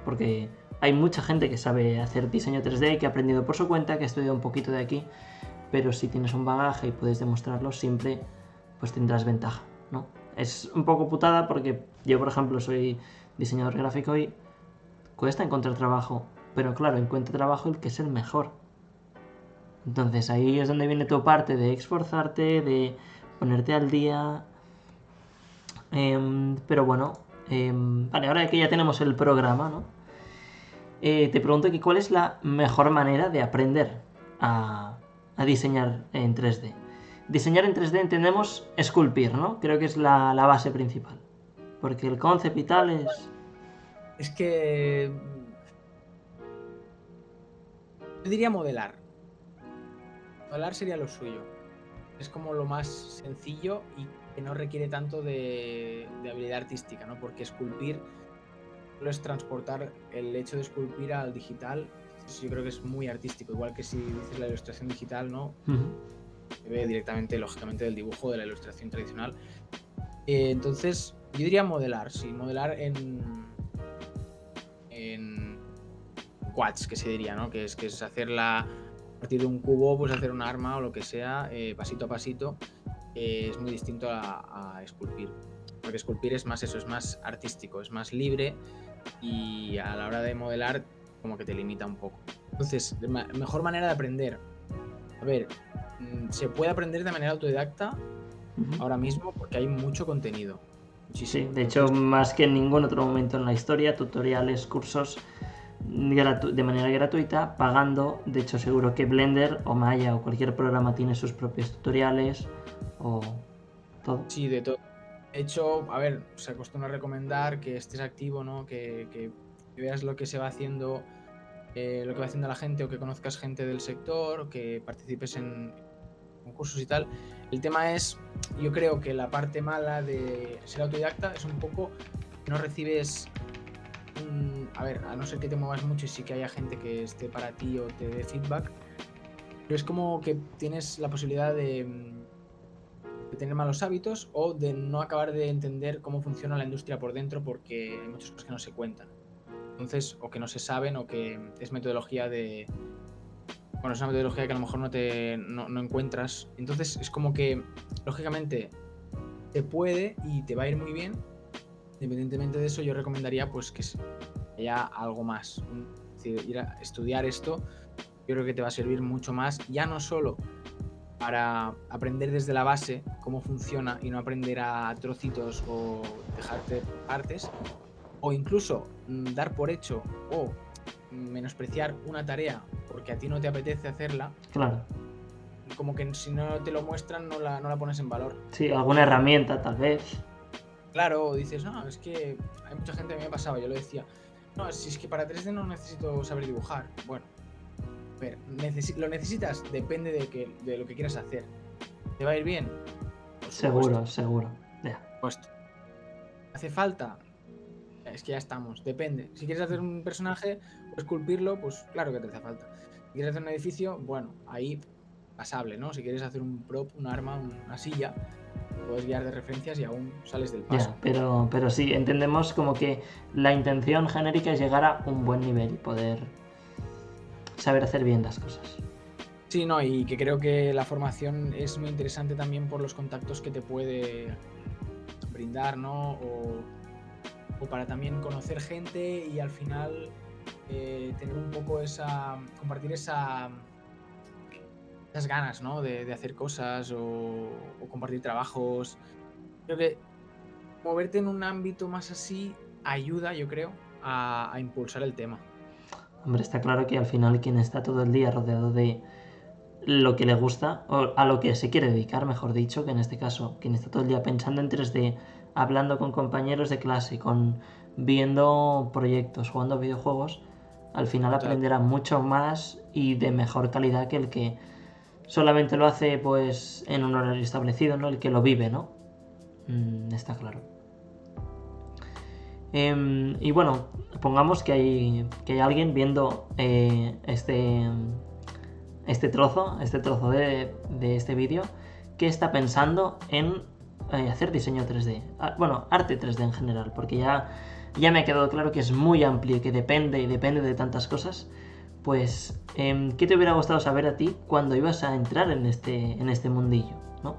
Porque hay mucha gente que sabe hacer diseño 3D, que ha aprendido por su cuenta, que ha estudiado un poquito de aquí, pero si tienes un bagaje y puedes demostrarlo, siempre pues tendrás ventaja, ¿no? Es un poco putada porque yo, por ejemplo, soy diseñador gráfico y cuesta encontrar trabajo, pero claro, encuentra trabajo el que es el mejor. Entonces ahí es donde viene tu parte de esforzarte, de ponerte al día. Pero bueno, vale, ahora que ya tenemos el programa, ¿no? Te pregunto que cuál es la mejor manera de aprender a diseñar en 3D. Diseñar en 3D entendemos esculpir, ¿no? Creo que es la base principal. Porque el concept y tal es... Es que... Yo diría modelar. Modelar sería lo suyo. Es como lo más sencillo y que no requiere tanto de habilidad artística, ¿no? Porque esculpir solo es transportar el hecho de esculpir al digital. Yo creo que es muy artístico. Igual que si dices la ilustración digital, ¿no? Se ve directamente, lógicamente, del dibujo de la ilustración tradicional. Entonces, yo diría modelar, sí. Modelar en quads, que se diría, ¿no? Que es hacerla a partir de un cubo, pues hacer un arma o lo que sea, pasito a pasito. Es muy distinto a esculpir. Porque esculpir es más eso, es más artístico, es más libre y a la hora de modelar como que te limita un poco. Entonces, mejor manera de aprender. A ver, se puede aprender de manera autodidacta ahora mismo porque hay mucho contenido. Sí, Muchísimo. de hecho, más que en ningún otro momento en la historia, tutoriales, cursos de manera gratuita, pagando. De hecho, seguro que Blender o Maya o cualquier programa tiene sus propios tutoriales o todo. Sí, de todo. De hecho, a ver, se acostumbra a recomendar que estés activo, ¿no? Que veas lo que se va haciendo, lo que va haciendo la gente, o que conozcas gente del sector, o que participes en concursos y tal. El tema es, yo creo que la parte mala de ser autodidacta es un poco que no recibes a ver, a no ser que te muevas mucho y sí que haya gente que esté para ti o te dé feedback, pero es como que tienes la posibilidad de tener malos hábitos o de no acabar de entender cómo funciona la industria por dentro porque hay muchas cosas que no se cuentan. Entonces, o que no se saben o que es metodología de... Bueno, es una metodología que a lo mejor no encuentras. Entonces, es como que, lógicamente, te puede y te va a ir muy bien. Independientemente de eso, yo recomendaría pues que haya algo más. Es decir, ir a estudiar esto, yo creo que te va a servir mucho más, ya no solo para aprender desde la base cómo funciona y no aprender a trocitos o dejarte partes, o incluso dar por hecho o menospreciar una tarea porque a ti no te apetece hacerla, Claro. como que si no te lo muestran no la pones en valor. Sí, alguna herramienta tal vez. Claro, o dices, no, es que hay mucha gente, a mí me pasaba, yo lo decía, no, si es que para 3D no necesito saber dibujar. Bueno, a ver, lo necesitas, depende de lo que quieras hacer. ¿Te va a ir bien? Por supuesto. Seguro. Ya. Por supuesto. ¿Hace falta? Es que ya estamos, depende. Si quieres hacer un personaje o esculpirlo, pues claro que te hace falta. Si quieres hacer un edificio, bueno, ahí pasable, ¿no? Si quieres hacer un prop, un arma, una silla, puedes guiar de referencias y aún sales del paso. Ya, pero sí, entendemos como que la intención genérica es llegar a un buen nivel y poder saber hacer bien las cosas. Sí, no, y que creo que la formación es muy interesante también por los contactos que te puede brindar, ¿no? O para también conocer gente y al final tener un poco compartir esas ganas, ¿no? De hacer cosas o compartir trabajos. Creo que moverte en un ámbito más así ayuda, yo creo, a impulsar el tema. Hombre, está claro que al final quien está todo el día rodeado de lo que le gusta, o a lo que se quiere dedicar, mejor dicho, que en este caso, quien está todo el día pensando en 3D, hablando con compañeros de clase, viendo proyectos, jugando videojuegos, al final Total. aprenderá mucho más y de mejor calidad que el que solamente lo hace pues en un horario establecido, ¿no? El que lo vive, ¿no? Está claro. Y bueno, pongamos que hay alguien viendo este trozo de este vídeo que está pensando en hacer diseño 3D. Bueno, arte 3D en general, porque ya me ha quedado claro que es muy amplio y que depende de tantas cosas. Pues, ¿qué te hubiera gustado saber a ti cuando ibas a entrar en este mundillo, ¿no?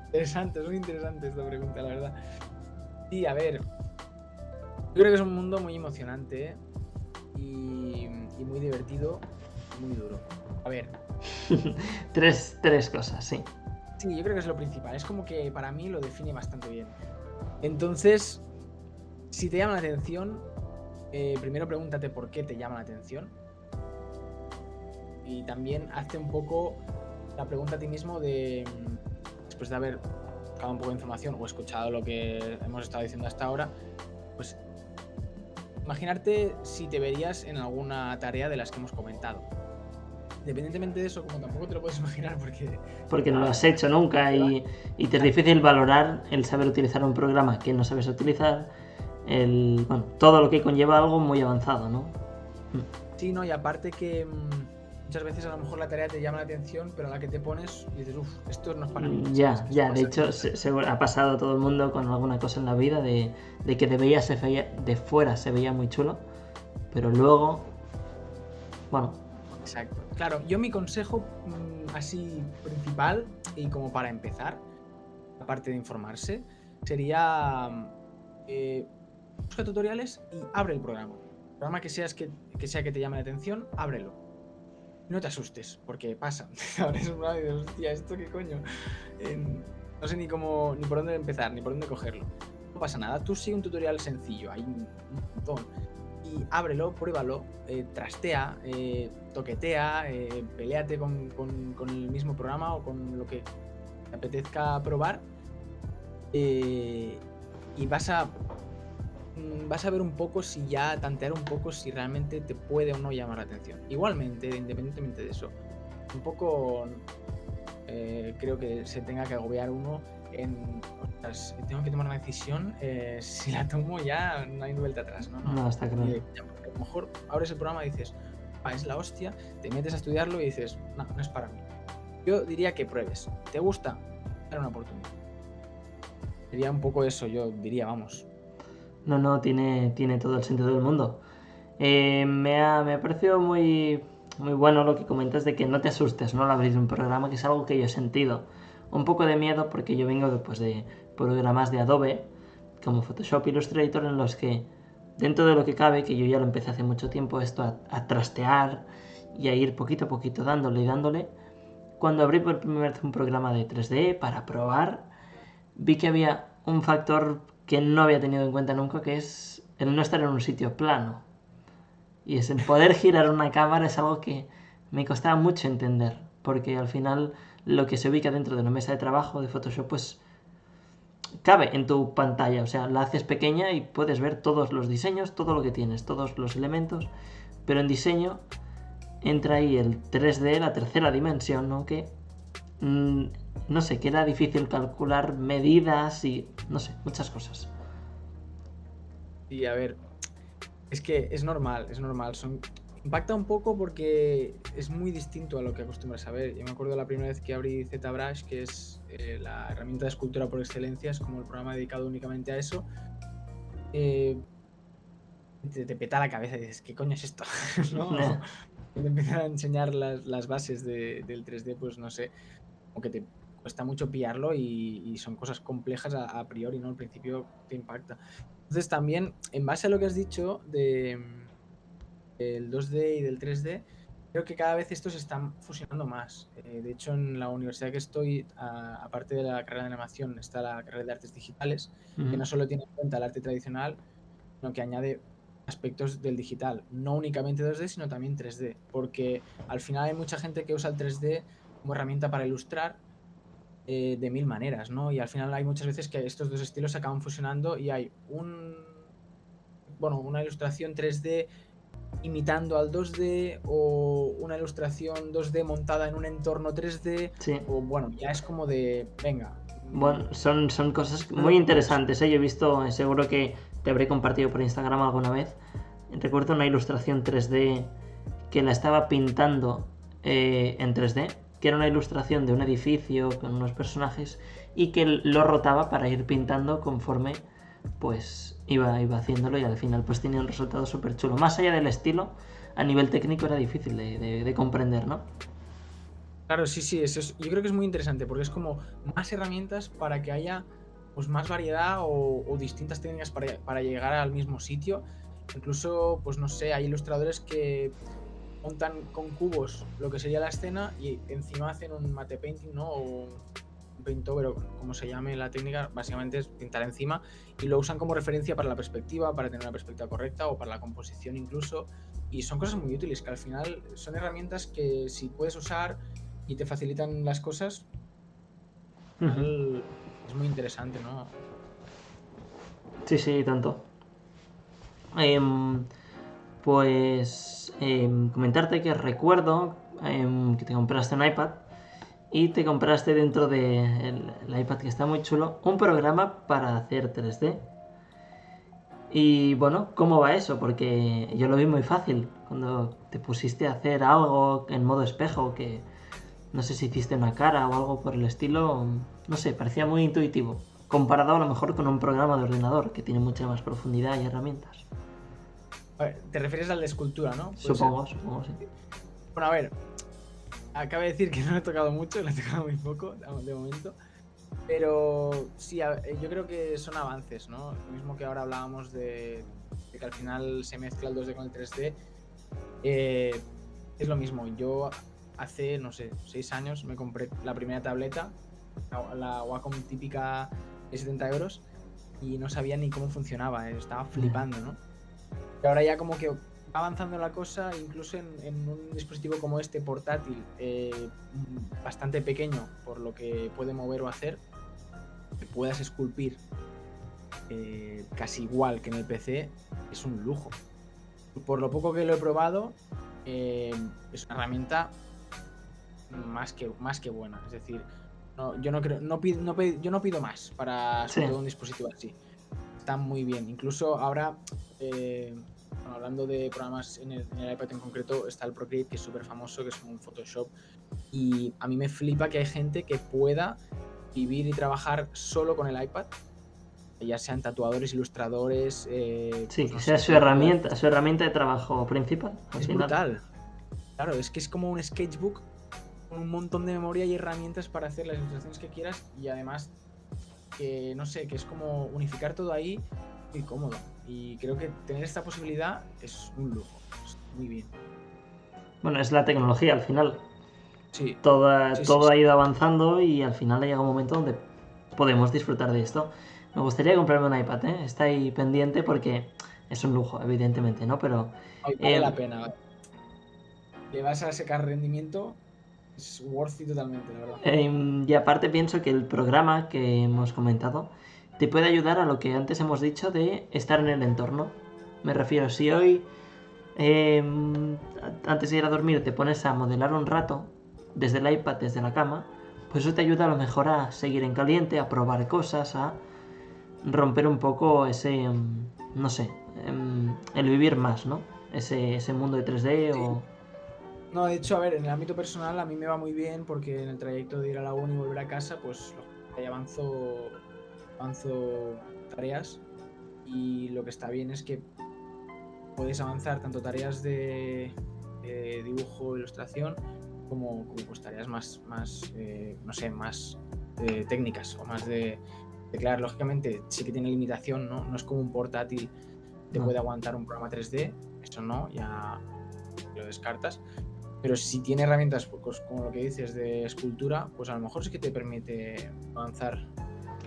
Interesante, es muy interesante esta pregunta, la verdad. Sí, a ver, yo creo que es un mundo muy emocionante, ¿eh? Y muy divertido, muy duro. A ver. tres cosas, sí. Sí, yo creo que es lo principal. Es como que para mí lo define bastante bien. Entonces, si te llama la atención, primero pregúntate por qué te llama la atención. Y también hazte un poco la pregunta a ti mismo después de haber buscado un poco de información o escuchado lo que hemos estado diciendo hasta ahora, pues imaginarte si te verías en alguna tarea de las que hemos comentado. Independientemente de eso, como tampoco te lo puedes imaginar porque no lo has hecho nunca y te es difícil valorar el saber utilizar un programa que no sabes utilizar, todo lo que conlleva algo muy avanzado, ¿no? Sí, no, y aparte que muchas veces a lo mejor la tarea te llama la atención, pero a la que te pones y dices, esto no es para mí. Ya, de hecho ha pasado a todo el mundo con alguna cosa en la vida de que de fuera se veía muy chulo, pero luego, bueno. Exacto. Claro, yo mi consejo así principal y como para empezar, aparte de informarse, sería busca tutoriales y abre el programa. El programa que sea que te llame la atención, ábrelo. No te asustes, porque pasa. Abres un programa y dices, hostia, ¿esto qué coño? No sé ni por dónde empezar, ni por dónde cogerlo. No pasa nada, tú sigue un tutorial sencillo, hay un montón. Y ábrelo, pruébalo, trastea, toquetea, peléate con el mismo programa o con lo que te apetezca probar. Y vas a ver un poco tantear un poco si realmente te puede o no llamar la atención. Igualmente, independientemente de eso, un poco creo que se tenga que agobiar uno en, ostras, tengo que tomar una decisión, si la tomo ya no hay vuelta atrás, ¿no? No, está claro. A lo mejor abres el programa y dices, es la hostia, te metes a estudiarlo y dices, no es para mí. Yo diría que pruebes. ¿Te gusta? Dale una oportunidad. Sería un poco eso, yo diría, vamos. No, tiene todo el sentido del mundo. Me ha parecido muy bueno lo que comentas de que no te asustes, ¿no? Al abrir un programa, que es algo que yo he sentido. Un poco de miedo porque yo vengo después de programas de Adobe, como Photoshop, Illustrator, en los que, dentro de lo que cabe, que yo ya lo empecé hace mucho tiempo, esto a trastear y a ir poquito a poquito dándole y dándole. Cuando abrí por primera vez un programa de 3D para probar, vi que había un factor que no había tenido en cuenta nunca, que es el no estar en un sitio plano. Y es el poder girar una cámara es algo que me costaba mucho entender, porque al final lo que se ubica dentro de una mesa de trabajo de Photoshop pues cabe en tu pantalla, o sea, la haces pequeña y puedes ver todos los diseños, todo lo que tienes, todos los elementos, pero en diseño entra ahí el 3D, la tercera dimensión, ¿no? Que no sé, que era difícil calcular medidas y no sé, muchas cosas. Y a ver, es que es normal, impacta un poco porque es muy distinto a lo que acostumbras a ver. Yo me acuerdo la primera vez que abrí ZBrush, que es la herramienta de escultura por excelencia, es como el programa dedicado únicamente a eso. Te peta la cabeza y dices, ¿qué coño es esto? ¿No? Te empiezan a enseñar las bases del 3D, pues no sé, como que te cuesta mucho pillarlo y son cosas complejas a priori, ¿no? Al principio te impacta. Entonces también, en base a lo que has dicho del 2D y del 3D, creo que cada vez estos se están fusionando más. De hecho, en la universidad que estoy, aparte de la carrera de animación, está la carrera de artes digitales, que no solo tiene en cuenta el arte tradicional, sino que añade aspectos del digital, no únicamente 2D, sino también 3D, porque al final hay mucha gente que usa el 3D como herramienta para ilustrar de mil maneras, ¿no? Y al final hay muchas veces que estos dos estilos se acaban fusionando y hay una ilustración 3D imitando al 2D o una ilustración 2D montada en un entorno 3D, sí. O bueno, ya es como de, venga. Bueno, son cosas muy interesantes, ¿eh? Yo he visto, seguro que te habré compartido por Instagram alguna vez, recuerdo una ilustración 3D que la estaba pintando en 3D, que era una ilustración de un edificio con unos personajes y que lo rotaba para ir pintando conforme pues iba haciéndolo y al final pues tenía un resultado súper chulo. Más allá del estilo, a nivel técnico era difícil de comprender, ¿no? Claro, sí, yo creo que es muy interesante porque es como más herramientas para que haya pues más variedad o distintas técnicas para llegar al mismo sitio. Incluso, pues no sé, hay ilustradores que montan con cubos lo que sería la escena y encima hacen un matte painting, ¿no? O un paint over, o como se llame la técnica, básicamente es pintar encima y lo usan como referencia para la perspectiva, para tener una perspectiva correcta o para la composición incluso. Y son cosas muy útiles que al final son herramientas que si puedes usar y te facilitan las cosas, al final es muy interesante, ¿no? Sí, tanto. Pues comentarte que recuerdo que te compraste un iPad y te compraste dentro del iPad, que está muy chulo, un programa para hacer 3D. Y bueno, ¿cómo va eso? Porque yo lo vi muy fácil cuando te pusiste a hacer algo en modo espejo, que no sé si hiciste una cara o algo por el estilo, no sé, parecía muy intuitivo, comparado a lo mejor con un programa de ordenador que tiene mucha más profundidad y herramientas. A ver, te refieres al de escultura, ¿no? Supongo, sí. Bueno, a ver, acabo de decir que no lo he tocado mucho, lo he tocado muy poco de momento. Pero sí, yo creo que son avances, ¿no? Lo mismo que ahora hablábamos de que al final se mezcla el 2D con el 3D. Es lo mismo. Yo hace, no sé, 6 años me compré la primera tableta la Wacom típica de 70 euros y no sabía ni cómo funcionaba, estaba flipando, ¿no? Y ahora ya como que va avanzando la cosa, incluso en un dispositivo como este portátil, bastante pequeño por lo que puede mover o hacer, que puedas esculpir casi igual que en el PC, es un lujo. Por lo poco que lo he probado, es una herramienta más que buena. Es decir, yo no pido más para sobre todo un dispositivo así. Está muy bien. Incluso ahora, hablando de programas en el iPad en concreto, está el Procreate, que es súper famoso, que es como un Photoshop. Y a mí me flipa que hay gente que pueda vivir y trabajar solo con el iPad, ya sean tatuadores, ilustradores. Sí, que sea su herramienta de trabajo principal. Es brutal. Claro, es que es como un sketchbook con un montón de memoria y herramientas para hacer las ilustraciones que quieras, y además que no sé, que es como unificar todo ahí muy cómodo. Y creo que tener esta posibilidad es un lujo. Es muy bien. Bueno, es la tecnología al final. Sí. Todo ha ido avanzando y al final ha llegado un momento donde podemos disfrutar de esto. Me gustaría comprarme un iPad, ¿eh? Está ahí pendiente porque es un lujo, evidentemente, ¿no? Pero vale la pena. Le vas a sacar rendimiento, es worth it totalmente, la verdad. Y aparte pienso que el programa que hemos comentado te puede ayudar a lo que antes hemos dicho de estar en el entorno. Me refiero, si hoy antes de ir a dormir te pones a modelar un rato desde el iPad, desde la cama, pues eso te ayuda a lo mejor a seguir en caliente, a probar cosas, a romper un poco ese, no sé, el vivir más, ¿no? Ese mundo de 3D Sí. o... No, de hecho, a ver, en el ámbito personal a mí me va muy bien porque en el trayecto de ir a la uni y volver a casa, pues avanzo tareas, y lo que está bien es que puedes avanzar tanto tareas de dibujo, ilustración, como pues tareas más no sé, más técnicas o más de claro, lógicamente sí que tiene limitación, ¿no? No es como un portátil que puede aguantar un programa 3D, eso no, ya lo descartas. Pero si tiene herramientas pues, como lo que dices de escultura, pues a lo mejor sí que te permite avanzar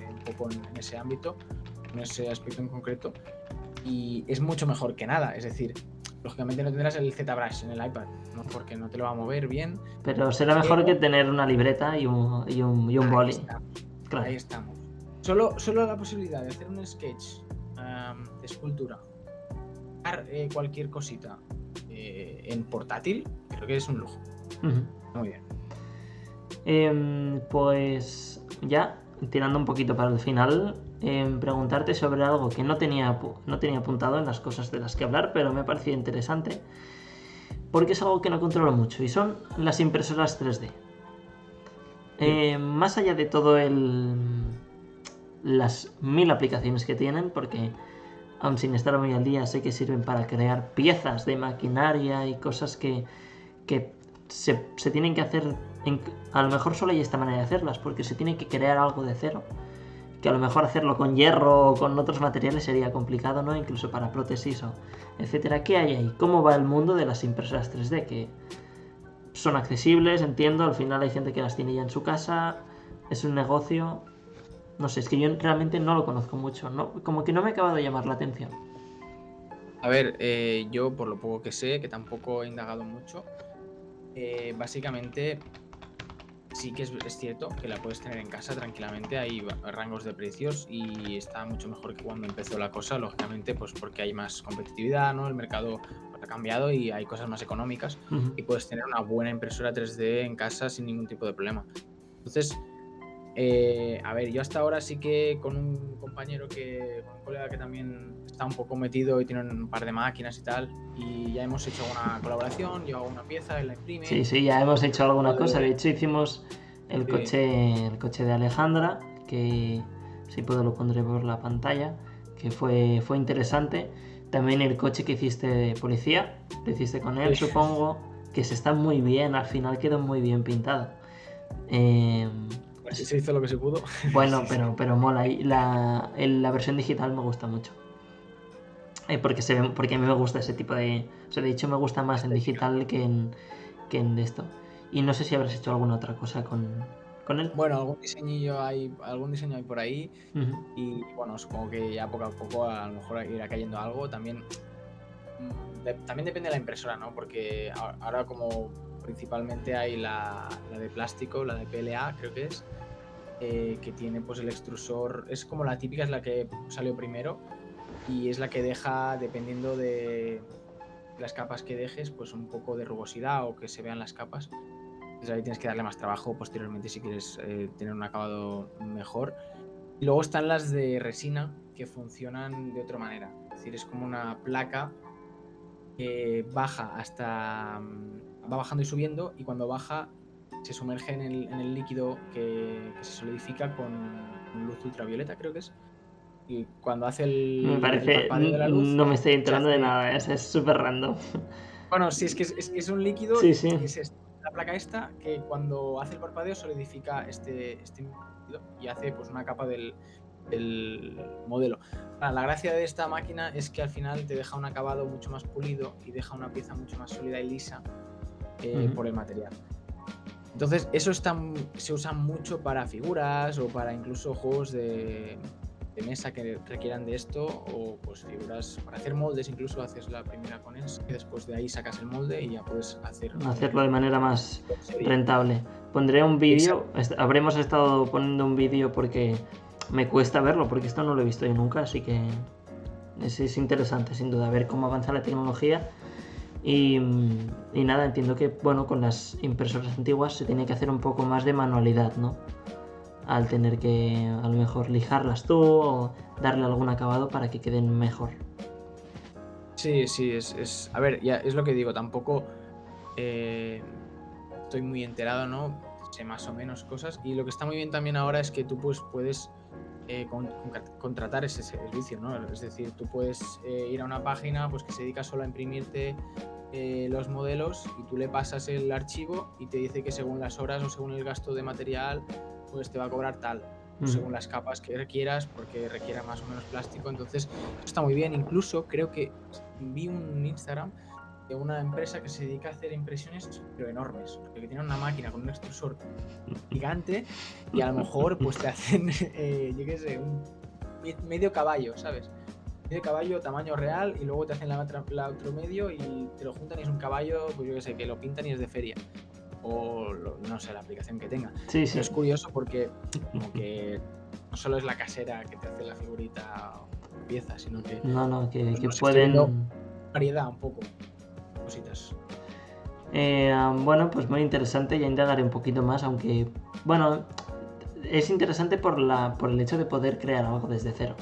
un poco en ese ámbito, en ese aspecto en concreto, y es mucho mejor que nada. Es decir, lógicamente no tendrás el ZBrush en el iPad, ¿no? Porque no te lo va a mover bien. Pero será mejor que tener una libreta y un boli. Claro. Ahí estamos. Solo la posibilidad de hacer un sketch de escultura, cualquier cosita en portátil, creo que es un lujo. Muy bien. Pues ya, tirando un poquito para el final, preguntarte sobre algo que no tenía apuntado en las cosas de las que hablar, pero me parecía interesante, porque es algo que no controlo mucho, y son las impresoras 3D. Más allá de todo las 1000 aplicaciones que tienen, porque aun sin estar muy al día sé que sirven para crear piezas de maquinaria y cosas que se tienen que hacer, a lo mejor solo hay esta manera de hacerlas, porque se tiene que crear algo de cero, que a lo mejor hacerlo con hierro o con otros materiales sería complicado, ¿no? Incluso para prótesis o etcétera. ¿Qué hay ahí? ¿Cómo va el mundo de las impresoras 3D? Que son accesibles, entiendo, al final hay gente que las tiene ya en su casa, es un negocio. No sé, es que yo realmente no lo conozco mucho, ¿no? Como que no me acaba de llamar la atención. A ver, yo por lo poco que sé, que tampoco he indagado mucho, básicamente sí que es cierto que la puedes tener en casa tranquilamente, hay rangos de precios y está mucho mejor que cuando empezó la cosa, lógicamente, pues porque hay más competitividad, ¿no? El mercado ha cambiado y hay cosas más económicas, y puedes tener una buena impresora 3D en casa sin ningún tipo de problema. Entonces, a ver, yo hasta ahora sí que con un colega que también está un poco metido y tiene un par de máquinas y tal, y ya hemos hecho una colaboración, yo hago una pieza, él la imprime. Sí, ya hemos hecho alguna cosa. De hecho, hicimos el coche de Alejandra, que si puedo lo pondré por la pantalla, que fue interesante. También el coche que hiciste de policía, lo hiciste con él, supongo, que se está muy bien, al final quedó muy bien pintado. Se hizo lo que se pudo. Bueno, pero mola. Y la versión digital me gusta mucho. Porque a mí me gusta ese tipo de... O sea, de hecho me gusta más en digital que en esto. Y no sé si habrás hecho alguna otra cosa con con él. Bueno, algún diseño hay por ahí Ujú. y bueno, supongo que ya poco a poco a lo mejor irá cayendo algo. También, también depende de la impresora, ¿no? Porque ahora como principalmente hay la de plástico, la de PLA creo que es, que tiene pues el extrusor, es como la típica, es la que salió primero y es la que deja, dependiendo de las capas que dejes, pues un poco de rugosidad o que se vean las capas. Entonces ahí tienes que darle más trabajo posteriormente si quieres tener un acabado mejor. Y luego están las de resina que funcionan de otra manera. Es decir, es como una placa que baja va bajando y subiendo, y cuando baja se sumerge en el líquido que se solidifica con luz ultravioleta, creo que es. Y cuando hace Me el parece, parpadeo de la luz, no me estoy se enterando de hace. nada, es súper random. Bueno, sí, es un líquido, Sí, sí. es la placa esta que cuando hace el parpadeo solidifica este líquido y hace pues una capa del modelo. La gracia de esta máquina es que al final te deja un acabado mucho más pulido y deja una pieza mucho más sólida y lisa por el material. Entonces, eso se usa mucho para figuras o para incluso juegos de mesa que requieran de esto, o pues figuras para hacer moldes. Incluso haces la primera con eso y después de ahí sacas el molde y ya puedes Hacerlo de manera más serie. rentable. Pondré un vídeo, habremos estado poniendo un vídeo porque me cuesta verlo, porque esto no lo he visto yo nunca, así que es interesante sin duda ver cómo avanza la tecnología. Y nada, entiendo que bueno, con las impresoras antiguas se tiene que hacer un poco más de manualidad, ¿no? Al tener que a lo mejor lijarlas tú o darle algún acabado para que queden mejor. Sí, a ver, ya es lo que digo, tampoco estoy muy enterado, ¿no? Sé más o menos cosas, y lo que está muy bien también ahora es que tú pues puedes contratar ese servicio, ¿no? Es decir, tú puedes ir a una página pues que se dedica solo a imprimirte los modelos, y tú le pasas el archivo y te dice que según las horas o según el gasto de material pues te va a cobrar tal, según las capas que requieras, porque requiera más o menos plástico. Entonces eso está muy bien. Incluso creo que vi un Instagram de una empresa que se dedica a hacer impresiones pero enormes, porque tienen una máquina con un extrusor gigante y a lo mejor pues te hacen yo qué sé, un medio caballo, ¿sabes? Medio caballo tamaño real, y luego te hacen la otro medio y te lo juntan y es un caballo, pues yo qué sé, que lo pintan y es de feria, o no sé la aplicación que tenga. Sí, sí. Pero es curioso porque como que no solo es la casera que te hace la figurita o pieza, sino que no, que pues, pueden... estoy viendo variedad un poco, cositas. Bueno, pues muy interesante, ya indagaré un poquito más, aunque, bueno, es interesante por el hecho de poder crear algo desde cero.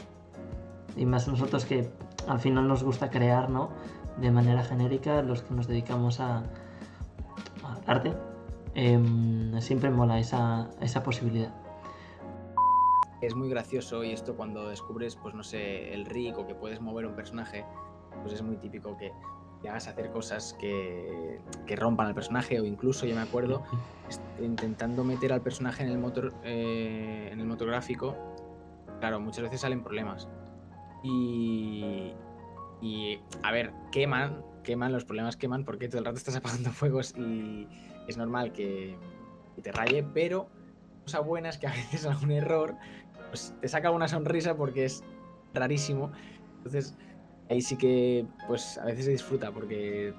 Y más nosotros que al final nos gusta crear, ¿no? De manera genérica, los que nos dedicamos al arte, siempre mola esa posibilidad. Es muy gracioso, y esto cuando descubres, pues no sé, el rig o que puedes mover un personaje, pues es muy típico que te hagas hacer cosas que rompan al personaje, o incluso yo me acuerdo intentando meter al personaje en el motor gráfico. Claro, muchas veces salen problemas y a ver, queman, los problemas queman porque todo el rato estás apagando fuegos y es normal que te raye, pero cosa buena es que a veces algún error pues te saca una sonrisa porque es rarísimo. Entonces ahí sí que pues a veces se disfruta porque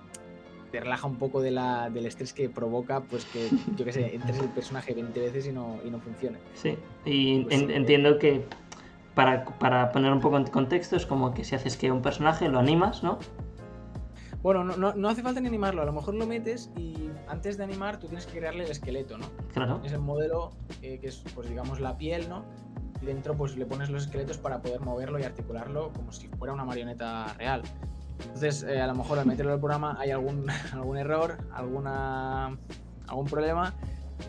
te relaja un poco del estrés que provoca, pues que, yo qué sé, entres el personaje 20 veces y no funcione. Sí, y Pues sí, entiendo que para poner un poco en contexto es como que si haces que un personaje lo animas, ¿no? bueno, no hace falta ni animarlo, a lo mejor lo metes y antes de animar tú tienes que crearle el esqueleto, ¿no? Claro. Es el modelo que es, pues digamos, la piel, ¿no? Y dentro pues le pones los esqueletos para poder moverlo y articularlo como si fuera una marioneta real. Entonces, a lo mejor al meterlo al programa hay algún error, algún problema,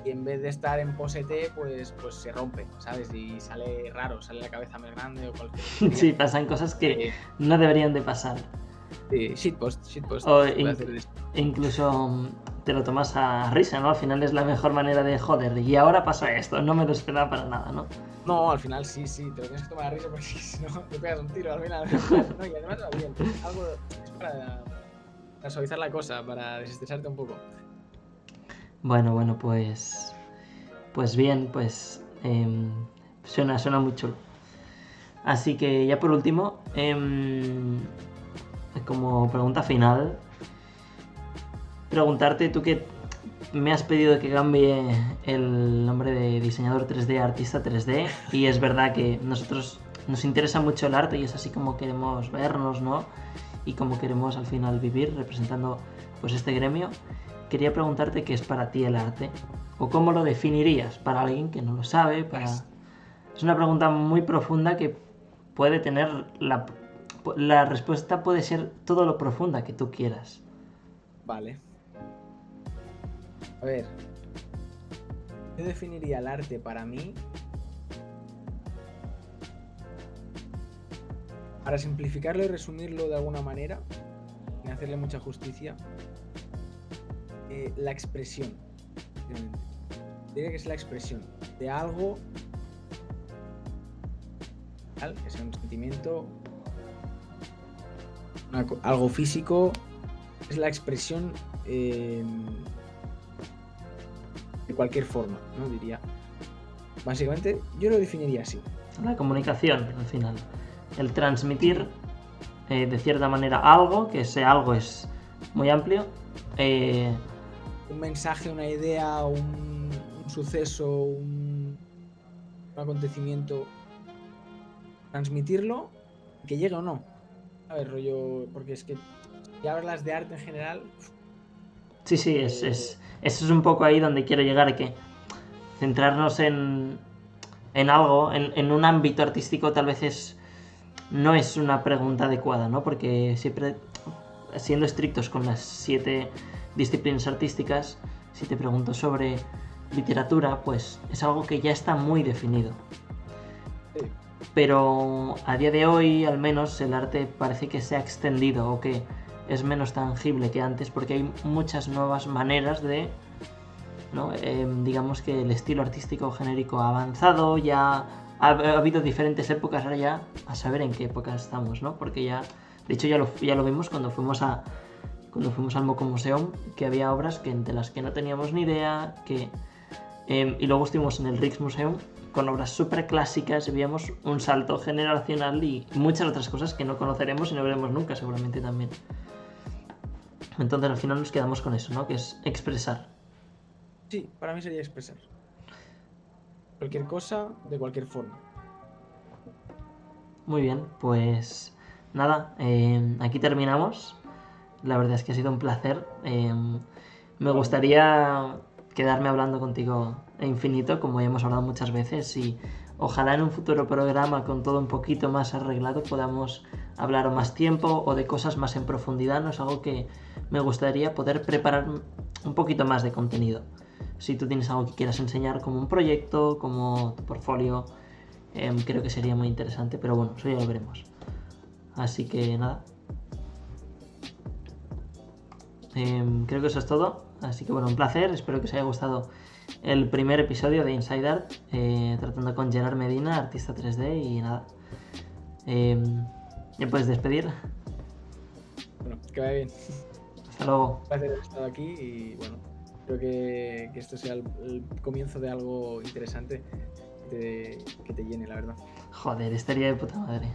y en vez de estar en pose T, pues se rompe, ¿sabes? Y sale raro, sale la cabeza más grande o cualquier cosa. Sí, pasan cosas que no deberían de pasar. Sí, shitpost. O incluso te lo tomas a risa, ¿no? Al final es la mejor manera de joder. Y ahora pasa esto, no me lo esperaba para nada, ¿no? No, al final sí, te lo tienes que tomar a risa porque si no te pegas un tiro al final. No, y además va bien, algo es para suavizar la cosa, para desestresarte un poco. Bueno, pues Pues bien, pues suena muy chulo. Así que ya por último, como pregunta final, preguntarte, tú que me has pedido que cambie el nombre de diseñador 3D a artista 3D, y es verdad que nosotros nos interesa mucho el arte y es así como queremos vernos, ¿no? Y como queremos al final vivir representando pues este gremio. Quería preguntarte qué es para ti el arte o cómo lo definirías para alguien que no lo sabe. Es una pregunta muy profunda que puede tener la respuesta puede ser todo lo profunda que tú quieras. Vale. A ver, yo definiría el arte para mí, para simplificarlo y resumirlo de alguna manera, sin hacerle mucha justicia, la expresión. Diría que es la expresión de algo, que sea un sentimiento, algo físico, es la expresión de cualquier forma, ¿no? Diría. Básicamente, yo lo definiría así. La comunicación, al final. El transmitir de cierta manera algo, que ese algo es muy amplio. Un mensaje, una idea, un suceso, un acontecimiento. Transmitirlo, que llegue o no. A ver, rollo, porque es que si hablas de arte en general. Sí, eso es un poco ahí donde quiero llegar, que centrarnos en algo, en un ámbito artístico tal vez no es una pregunta adecuada, ¿no? Porque siempre, siendo estrictos con las 7 disciplinas artísticas, si te pregunto sobre literatura, pues es algo que ya está muy definido. Sí. Pero a día de hoy, al menos, el arte parece que se ha extendido o que es menos tangible que antes porque hay muchas nuevas maneras de, ¿no? Digamos que el estilo artístico genérico ha avanzado, ya ha habido diferentes épocas, ahora ya a saber en qué época estamos, ¿no? Porque ya, de hecho ya lo vimos cuando fuimos al Moco Museum, que había obras de las que no teníamos ni idea, y luego estuvimos en el Rijksmuseum con obras súper clásicas y veíamos un salto generacional y muchas otras cosas que no conoceremos y no veremos nunca seguramente también. Entonces al final nos quedamos con eso, ¿no? Que es expresar. Sí, para mí sería expresar. Cualquier cosa, de cualquier forma. Muy bien, pues nada, aquí terminamos. La verdad es que ha sido un placer. Me gustaría quedarme hablando contigo infinito, como ya hemos hablado muchas veces, y ojalá en un futuro programa con todo un poquito más arreglado podamos hablar o más tiempo o de cosas más en profundidad. No es algo que me gustaría poder preparar un poquito más de contenido. Si tú tienes algo que quieras enseñar como un proyecto, como tu portfolio, creo que sería muy interesante, pero bueno, eso ya lo veremos. Así que nada. Creo que eso es todo. Así que bueno, un placer. Espero que os haya gustado el primer episodio de Inside Art, tratando con Gerard Medina, artista 3D, y nada. ¿Ya puedes despedir? Bueno, que vaya bien. Hasta luego. Un placer haber estado aquí y bueno, creo que esto sea el comienzo de algo interesante que te llene, la verdad. Joder, estaría de puta madre.